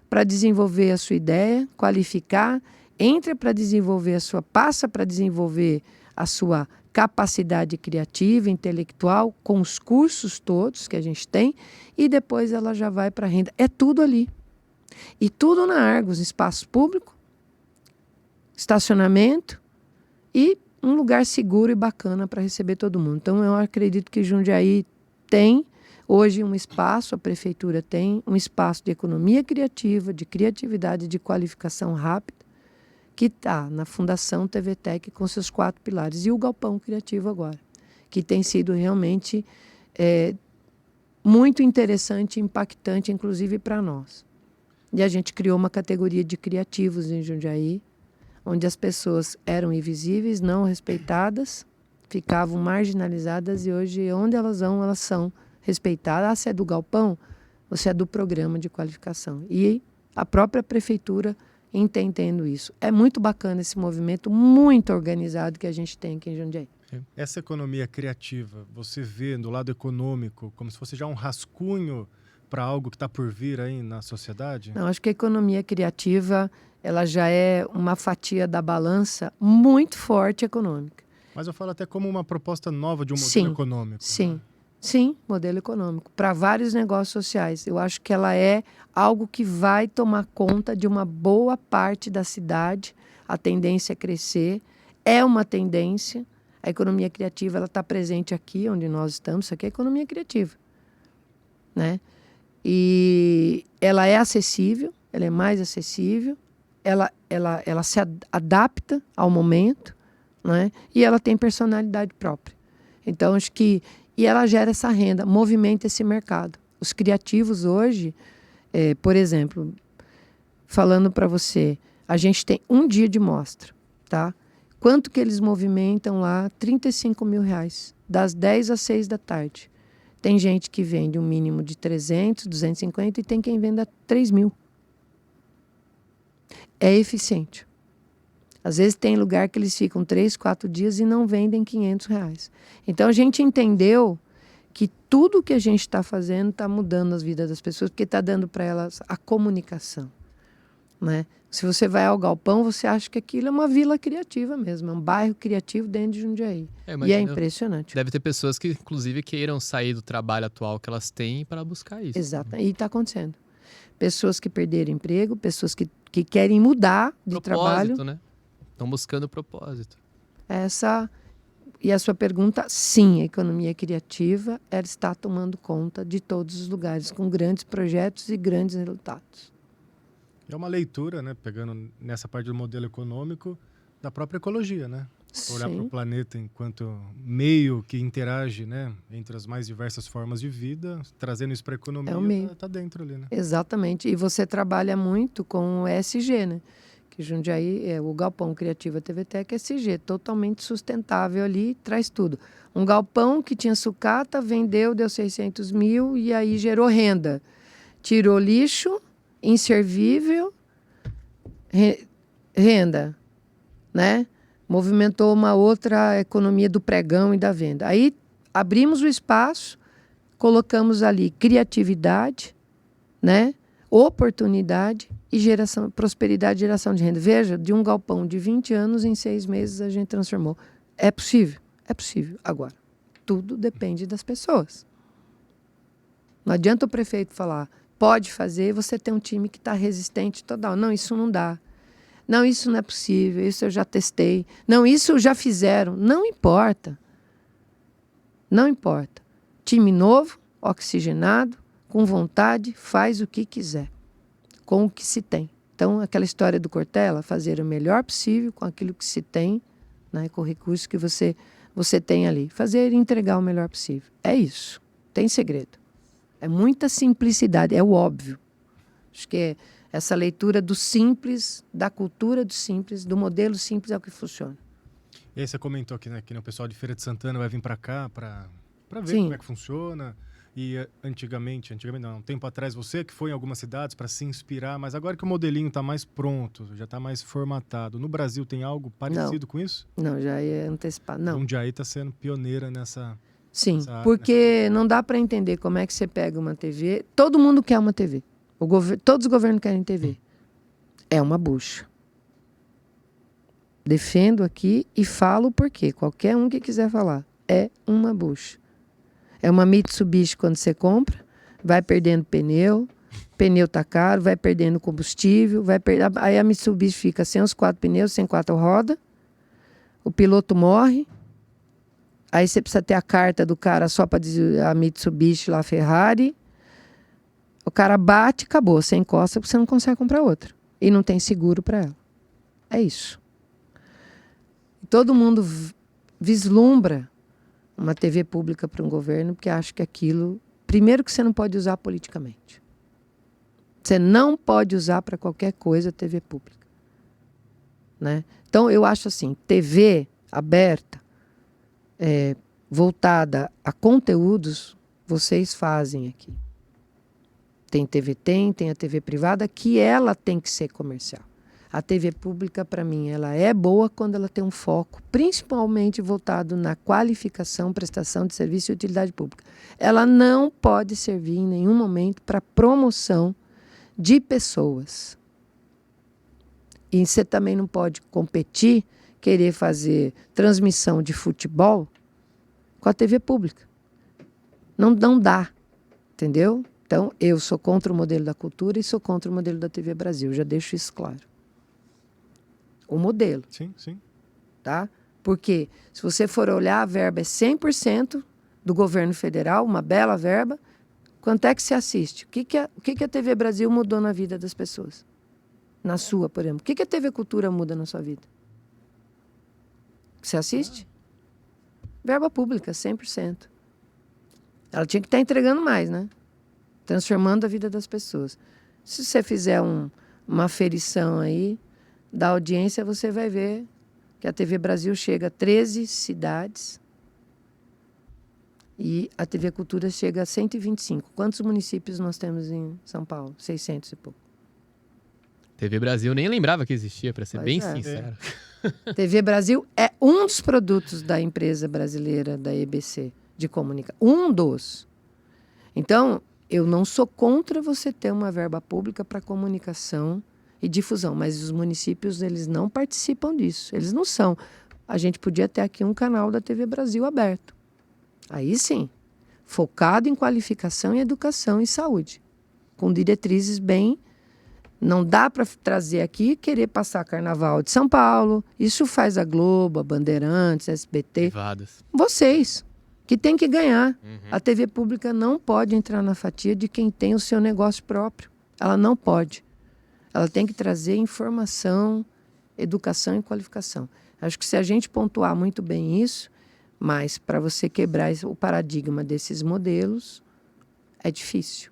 para desenvolver a sua ideia, qualificar, entra para desenvolver passa para desenvolver a sua capacidade criativa, intelectual, com os cursos todos que a gente tem, e depois ela já vai para a renda. É tudo ali. E tudo na Argos, espaço público, estacionamento e um lugar seguro e bacana para receber todo mundo. Então, eu acredito que Jundiaí tem Hoje, um espaço, a prefeitura tem um espaço de economia criativa, de criatividade, de qualificação rápida, que está na Fundação TVTech com seus 4 pilares. E o Galpão Criativo agora, que tem sido realmente muito interessante e impactante, inclusive para nós. E a gente criou uma categoria de criativos em Jundiaí, onde as pessoas eram invisíveis, não respeitadas, ficavam marginalizadas, e hoje, onde elas vão, elas são respeitadas. Ah, você é do Galpão? Você é do programa de qualificação. E a própria prefeitura entendendo isso. É muito bacana esse movimento, muito organizado que a gente tem aqui em Jundiaí. Essa economia criativa, você vê do lado econômico como se fosse já um rascunho para algo que está por vir aí na sociedade? Não, acho que a economia criativa ela já é uma fatia da balança muito forte econômica. Mas eu falo até como uma proposta nova de um modelo econômico. Sim, sim, modelo econômico. Para vários negócios sociais. Eu acho que ela é algo que vai tomar conta de uma boa parte da cidade. A tendência é crescer. É uma tendência. A economia criativa ela está presente aqui onde nós estamos. Isso aqui é economia criativa, né? E ela é acessível, ela é mais acessível, ela se adapta ao momento, né? E ela tem personalidade própria. Então, acho que... E ela gera essa renda, movimenta esse mercado. Os criativos hoje, por exemplo, falando para você, a gente tem um dia de mostra, tá? Quanto que eles movimentam lá? R$35 mil, das 10 às 6 da tarde. Tem gente que vende um mínimo de 300, 250 e tem quem venda 3 mil. É eficiente. Às vezes tem lugar que eles ficam 3, 4 dias e não vendem R$500. Então a gente entendeu que tudo que a gente está fazendo está mudando as vidas das pessoas, porque está dando para elas a comunicação, né? Se você vai ao Galpão, você acha que aquilo é uma vila criativa mesmo, é um bairro criativo dentro de Jundiaí. E é impressionante. Deve ter pessoas que, inclusive, queiram sair do trabalho atual que elas têm para buscar isso. Exato, e está acontecendo. Pessoas que perderam emprego, pessoas que querem mudar de trabalho. Né? Estão buscando propósito. E a sua pergunta, sim, a economia criativa ela está tomando conta de todos os lugares, com grandes projetos e grandes resultados. É uma leitura, né, pegando nessa parte do modelo econômico, da própria ecologia, né? Olhar para o planeta enquanto meio que interage, né, entre as mais diversas formas de vida, trazendo isso para a economia, está dentro ali, né? Exatamente. E você trabalha muito com o ESG, né? Que Jundiaí é o Galpão Criativa TVTech SG, totalmente sustentável ali, traz tudo. Um galpão que tinha sucata, vendeu, deu 600 mil e aí gerou renda. Tirou lixo, inservível, renda, né? Movimentou uma outra economia do pregão e da venda. Aí abrimos o espaço, colocamos ali criatividade, né? Oportunidade e geração, prosperidade e geração de renda. Veja, de um galpão de 20 anos, em 6 meses a gente transformou. É possível? É possível. Agora, tudo depende das pessoas. Não adianta o prefeito falar, pode fazer, você tem um time que está resistente total. Não, isso não dá. Não, isso não é possível, isso eu já testei. Não, isso já fizeram. Não importa. Não importa. Time novo, oxigenado, com vontade, faz o que quiser, com o que se tem. Então, aquela história do Cortella, fazer o melhor possível com aquilo que se tem, né, com o recurso que você tem ali. Fazer e entregar o melhor possível. É isso. Tem segredo. É muita simplicidade, é o óbvio. Acho que essa leitura do simples, da cultura do simples, do modelo simples é o que funciona. E aí você comentou aqui, né, que o pessoal de Feira de Santana vai vir para cá para ver como é que funciona. E antigamente não, um tempo atrás você que foi em algumas cidades para se inspirar, mas agora que o modelinho está mais pronto, já está mais formatado, no Brasil tem algo parecido com isso? Não, já é antecipado, não. Jundiaí está sendo pioneira nessa... Sim, porque não dá para entender como é que você pega uma TV, todo mundo quer uma TV, todos os governos querem TV, é uma bucha. Defendo aqui e falo porque qualquer um que quiser falar, é uma bucha. É uma Mitsubishi quando você compra, vai perdendo pneu tá caro, vai perdendo combustível, aí a Mitsubishi fica sem os 4 pneus, sem 4 rodas, o piloto morre, Aí você precisa ter a carta do cara só para dizer a Mitsubishi, lá, a Ferrari. O cara bate, acabou. Você encosta porque você não consegue comprar outra. E não tem seguro para ela. É isso. Todo mundo vislumbra uma TV pública para um governo porque acha que aquilo... Primeiro que você não pode usar politicamente. Você não pode usar para qualquer coisa a TV pública. Né? Então, eu acho assim, TV aberta, voltada a conteúdos, vocês fazem aqui. Tem TV tem a TV privada, que ela tem que ser comercial. A TV pública, para mim, ela é boa quando ela tem um foco, principalmente voltado na qualificação, prestação de serviço e utilidade pública. Ela não pode servir em nenhum momento para promoção de pessoas. E você também não pode competir, querer fazer transmissão de futebol com a TV pública. Não dá, entendeu? Então, eu sou contra o modelo da cultura e sou contra o modelo da TV Brasil. Já deixo isso claro. O modelo. Sim. Tá? Porque se você for olhar, a verba é 100% do governo federal, uma bela verba. Quanto é que se assiste? O que a TV Brasil mudou na vida das pessoas? Na sua, por exemplo. O que a TV Cultura muda na sua vida? Você assiste? Verba pública, 100%. Ela tinha que estar entregando mais, né? Transformando a vida das pessoas. Se você fizer uma aferição aí da audiência, você vai ver que a TV Brasil chega a 13 cidades e a TV Cultura chega a 125. Quantos municípios nós temos em São Paulo? 600 e pouco. TV Brasil nem lembrava que existia, para ser Pois bem é. sincero. TV Brasil é um dos produtos da empresa brasileira, da EBC, de comunicação. Um dos. Então, eu não sou contra você ter uma verba pública para comunicação e difusão, mas os municípios, eles não participam disso. Eles não são. A gente podia ter aqui um canal da TV Brasil aberto. Aí sim, focado em qualificação e educação e saúde, com diretrizes bem... Não dá para trazer aqui e querer passar Carnaval de São Paulo. Isso faz a Globo, a Bandeirantes, a SBT. Privadas. Vocês, que tem que ganhar. Uhum. A TV pública não pode entrar na fatia de quem tem o seu negócio próprio. Ela não pode. Ela tem que trazer informação, educação e qualificação. Acho que se a gente pontuar muito bem isso, mas para você quebrar o paradigma desses modelos, é difícil.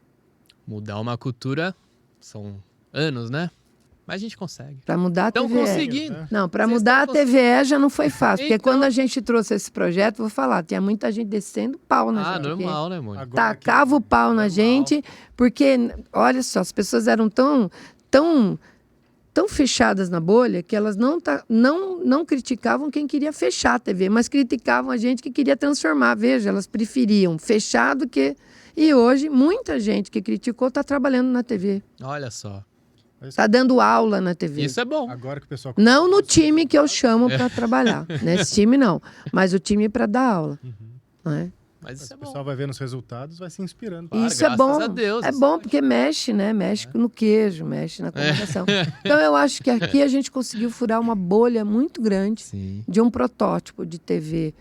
Mudar uma cultura são anos, né? Mas a gente consegue. Para mudar a Estão TVE. conseguindo. Não, para Vocês mudar a estão TVE já não foi fácil. Porque Então- quando a gente trouxe esse projeto, vou falar, tinha muita gente descendo pau na Ah, gente. porque normal, né, Mônica? Agora que- Tacava o pau na Normal. gente, porque, olha só, as pessoas eram tão fechadas na bolha que elas não criticavam quem queria fechar a TV, mas criticavam a gente que queria transformar. Veja, elas preferiam fechar do que... E hoje, muita gente que criticou está trabalhando na TV. Olha só. Está dando aula na TV. Isso é bom. Agora que o pessoal... Não no time que eu chamo para trabalhar. Nesse time, não. Mas o time para dar aula. Não é? Mas isso é O bom. pessoal vai vendo os resultados, vai se inspirando. Claro, Isso é graças bom. a Deus, É isso bom porque mexe, né? Mexe no queijo, mexe na comunicação. Então, eu acho que aqui a gente conseguiu furar uma bolha muito grande Sim. de um protótipo de TV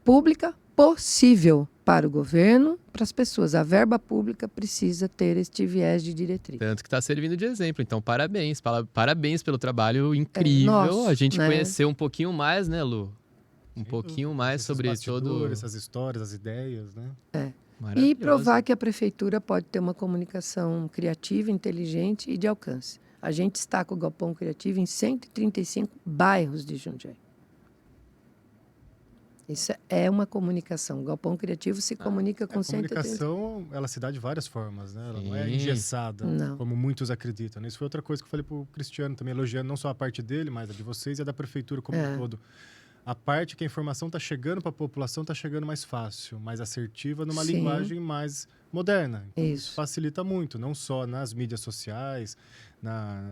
pública possível para o governo, para as pessoas. A verba pública precisa ter este viés de diretriz. Tanto que está servindo de exemplo. Então, parabéns. Parabéns pelo trabalho incrível. nosso, a gente né? conheceu um pouquinho mais, né, Lu? Um pouquinho mais Esses sobre bastidores, todo... essas histórias, as ideias, né? E Maravilhoso. provar que a prefeitura pode ter uma comunicação criativa, inteligente e de alcance. A gente está com o Galpão Criativo em 135 bairros de Jundiaí. Isso é uma comunicação. O Galpão Criativo se comunica com A 130. comunicação, ela se dá de várias formas, né? Ela não é Sim. engessada, Não. como muitos acreditam, né? Isso foi outra coisa que eu falei pro Cristiano também, elogiando não só a parte dele, mas a de vocês e a da prefeitura como um todo. A parte que a informação está chegando para a população está chegando mais fácil, mais assertiva, numa Sim. linguagem mais moderna. Então, Isso. facilita muito, não só nas mídias sociais,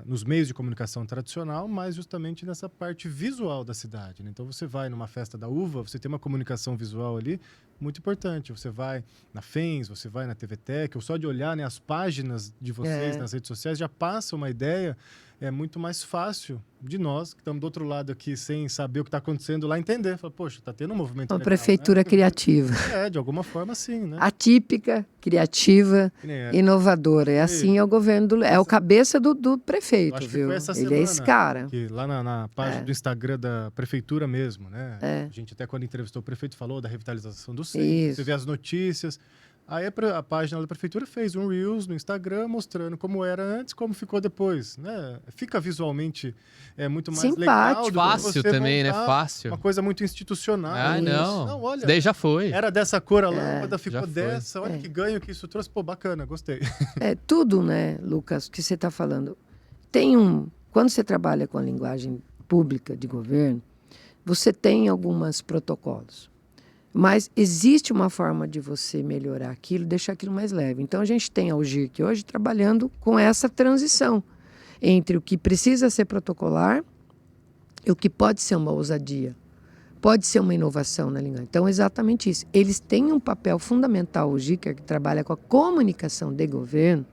nos meios de comunicação tradicional, mas justamente nessa parte visual da cidade, né? Então, você vai numa festa da uva, você tem uma comunicação visual ali muito importante. Você vai na FENS, você vai na TVTech, ou só de olhar, né, as páginas de vocês nas redes sociais já passa uma ideia. É muito mais fácil de nós, que estamos do outro lado aqui, sem saber o que está acontecendo lá, entender. Fala, poxa, está tendo um movimento Uma legal, prefeitura né? criativa. De alguma forma, sim, né? Atípica, criativa, inovadora. É assim é o governo, é o cabeça do prefeito, acho que viu? foi essa Ele semana, é esse cara. que lá na página do Instagram da prefeitura mesmo, né? A gente até quando entrevistou o prefeito falou da revitalização do centro, você vê as notícias. Aí a página da prefeitura fez um Reels no Instagram mostrando como era antes, como ficou depois, né? Fica visualmente muito mais simpático. legal. Fácil também, né? Fácil. Uma coisa muito institucional. Ah, não. Não, olha, isso daí já foi. era dessa cor a lâmpada, ficou já dessa. Olha que ganho que isso trouxe. Pô, bacana, gostei. Tudo, né, Lucas, que você está falando. Quando você trabalha com a linguagem pública de governo, você tem alguns protocolos. Mas existe uma forma de você melhorar aquilo, deixar aquilo mais leve. Então, a gente tem a UGIRC hoje trabalhando com essa transição entre o que precisa ser protocolar e o que pode ser uma ousadia, pode ser uma inovação na linguagem. Então, exatamente isso. Eles têm um papel fundamental, o UGIRC, que trabalha com a comunicação de governo,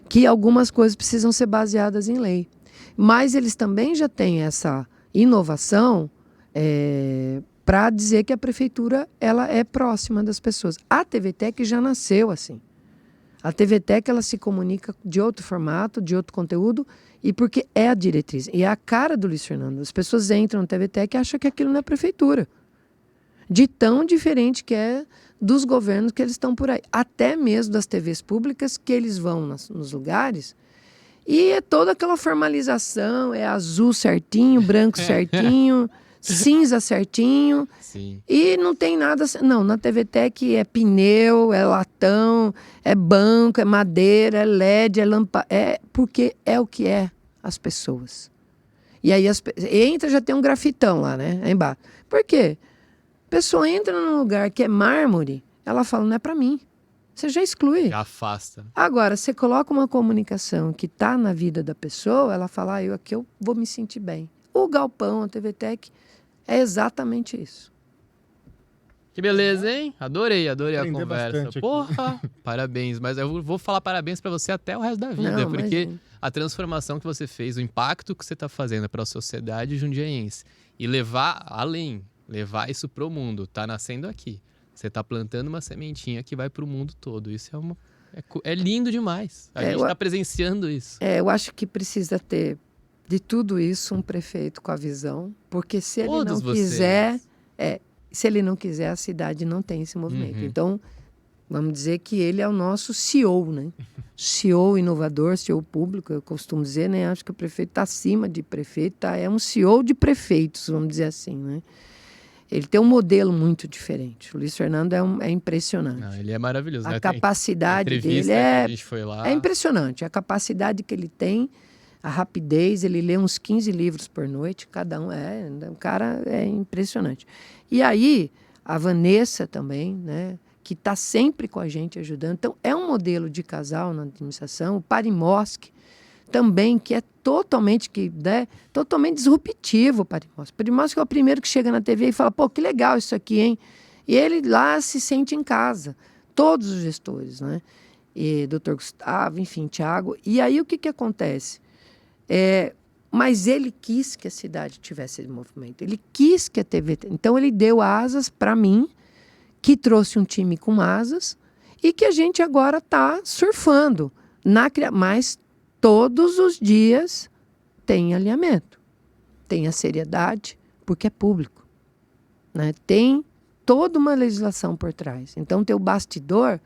que algumas coisas precisam ser baseadas em lei. Mas eles também já têm essa inovação para dizer que a prefeitura ela é próxima das pessoas. A TVTech já nasceu assim. A TVTech ela se comunica de outro formato, de outro conteúdo, e porque é a diretriz. E é a cara do Luiz Fernando. As pessoas entram na TVTech e acham que aquilo não é prefeitura. De tão diferente que é dos governos que eles estão por aí. Até mesmo das TVs públicas que eles vão nos lugares. E é toda aquela formalização, é azul certinho, branco certinho... cinza certinho. Sim. E não tem nada... Não, na TVTech é pneu, é latão, é banco, é madeira, é LED, é lampa... porque é o que é as pessoas. E aí entra, já tem um grafitão lá, né? Aí embaixo. Por quê? A pessoa entra num lugar que é mármore, ela fala, não é para mim. Você já exclui. Já afasta. Agora, você coloca uma comunicação que está na vida da pessoa, ela fala, aqui eu vou me sentir bem. O galpão, a TVTech... é exatamente isso. Que beleza, hein? Adorei a conversa. Porra, parabéns. Mas eu vou falar parabéns pra você até o resto da vida, porque imagina. A transformação que você fez, o impacto que você tá fazendo para a sociedade jundiaense e levar isso pro mundo, tá nascendo aqui. Você tá plantando uma sementinha que vai pro mundo todo. Isso é lindo demais. A gente tá presenciando isso. Eu acho que precisa ter de tudo isso um prefeito com a visão, porque se ele não quiser, a cidade não tem esse movimento. Então, vamos dizer que ele é o nosso CEO, né? CEO inovador, CEO público, eu costumo dizer, né? Acho que o prefeito está acima de prefeito, é um CEO de prefeitos, vamos dizer assim, né? Ele tem um modelo muito diferente. O Luiz Fernando é impressionante. Não, ele é maravilhoso. A capacidade dele a gente foi lá. É impressionante. A capacidade que ele tem, a rapidez, ele lê uns 15 livros por noite, cada um o cara é impressionante. E aí, a Vanessa também, né, que está sempre com a gente ajudando. Então, é um modelo de casal na administração. O Parimoski também, que é totalmente disruptivo, o Parimoski. O Parimoski é o primeiro que chega na TV e fala, pô, que legal isso aqui, hein? E ele lá se sente em casa. Todos os gestores, né? E Dr. Gustavo, enfim, Thiago. E aí, o que acontece? Mas ele quis que a cidade tivesse esse movimento. Ele quis que a TV... Então, ele deu asas para mim, que trouxe um time com asas, e que a gente agora está surfando. Mas todos os dias tem alinhamento, tem a seriedade, porque é público, né? Tem toda uma legislação por trás. Então, tem o bastidor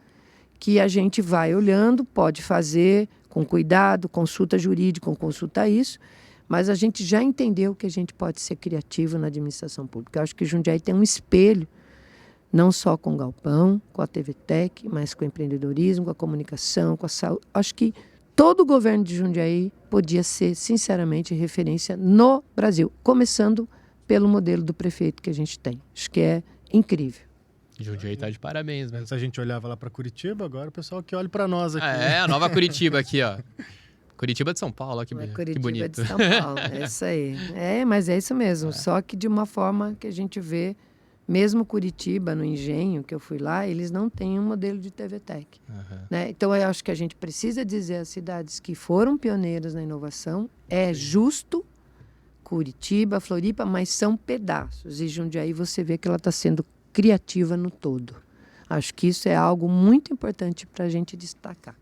que a gente vai olhando, pode fazer com cuidado, consulta jurídica, consulta isso, mas a gente já entendeu que a gente pode ser criativo na administração pública. Eu acho que Jundiaí tem um espelho, não só com o galpão, com a TVTech, mas com o empreendedorismo, com a comunicação, com a saúde. Acho que todo o governo de Jundiaí podia ser, sinceramente, referência no Brasil, começando pelo modelo do prefeito que a gente tem. Acho que é incrível. Jundiaí tá de parabéns, mesmo. Antes a gente olhava lá para Curitiba, agora o pessoal que olha para nós aqui. A nova Curitiba aqui, ó. Curitiba de São Paulo, ó, que Curitiba bonito. de São Paulo, é isso aí. Mas é isso mesmo, só que de uma forma que a gente vê, mesmo Curitiba, no Engenho, que eu fui lá, eles não têm um modelo de TVTech. Né? Então, eu acho que a gente precisa dizer às cidades que foram pioneiras na inovação, é justo Curitiba, Floripa, mas são pedaços. E Jundiaí você vê que ela está sendo criativa no todo. Acho que isso é algo muito importante para a gente destacar.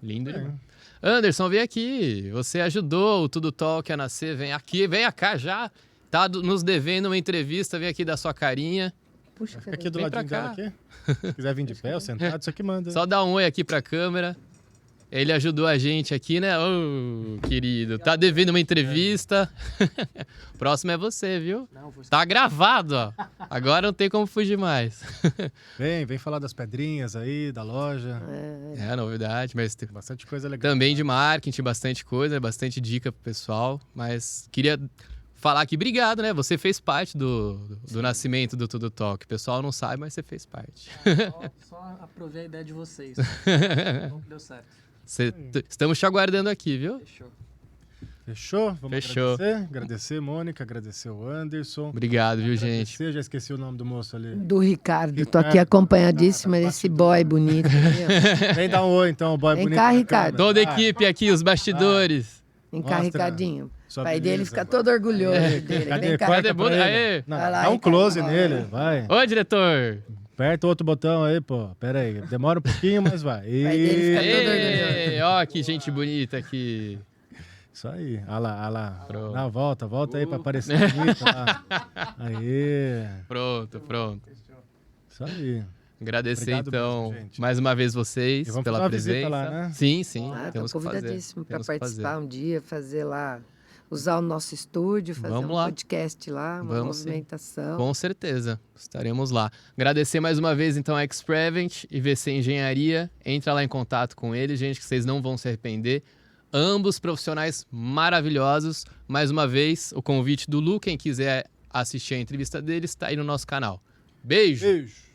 Lindo demais. Anderson, vem aqui. Você ajudou o Tudo Talk a nascer. Vem aqui, vem cá já. Tá nos devendo uma entrevista. Vem aqui dar sua carinha. Puxa, Fica aqui do Vem ladinho pra cá. dela aqui. Se quiser vir de pé ou sentado, isso aqui manda. Só dá um oi aqui pra câmera. Ele ajudou a gente aqui, né? Ô, querido. Tá devendo uma entrevista. Próximo é você, viu? Tá gravado, ó. Agora não tem como fugir mais. Vem falar das pedrinhas aí, da loja. É novidade, mas tem Bastante coisa legal. também de marketing, bastante coisa, bastante dica pro pessoal. Mas queria falar aqui, obrigado, né? Você fez parte do nascimento do Tudo Talk. O pessoal não sabe, mas você fez parte. Só aprovei a ideia de vocês. Bom que deu certo. Estamos te aguardando aqui, viu? Fechou. Fechou? Vamos Fechou. agradecer, Mônica, agradecer o Anderson. Obrigado, viu, gente? Agradecer, já esqueci o nome do moço ali. Do Ricardo. Tô aqui Ricardo. acompanhadíssima desse boy bonito. Vem dar um oi, então, boy Vem bonito. cá, na Ricardo. câmera. Toda a Vai. equipe aqui, os bastidores. Vem cá, Mostra Ricardinho. sua O pai beleza. dele fica todo orgulhoso dele. Cadê? Vem cá. Corta Cadê? pra ele. Aê. Não, Vai lá, dá um Ricardo. close nele, vai. Ô, diretor! Aperta o outro botão aí, pô. Pera aí, demora um pouquinho, mas vai. pai dele fica todo Ê, ó, que gente bonita aqui. Isso aí. Olha lá, olha lá. Pronto. Não, volta aí pra aparecer bonito lá. Aí. Pronto. Isso aí. Agradecer, Obrigado então, mesmo, gente. mais uma vez vocês E vamos pela fazer uma visita presença. lá, né? Sim, Tô temos que fazer. convidadíssimo para Temos que fazer. participar um dia, fazer lá, usar o nosso estúdio, fazer Vamos um lá. podcast lá, uma Vamos sim. movimentação. Com certeza, estaremos lá. Agradecer mais uma vez, então, a X-Prevent e VC Engenharia. Entra lá em contato com eles, gente, que vocês não vão se arrepender. Ambos profissionais maravilhosos. Mais uma vez, o convite do Lu. Quem quiser assistir a entrevista deles, está aí no nosso canal. Beijo! Beijo.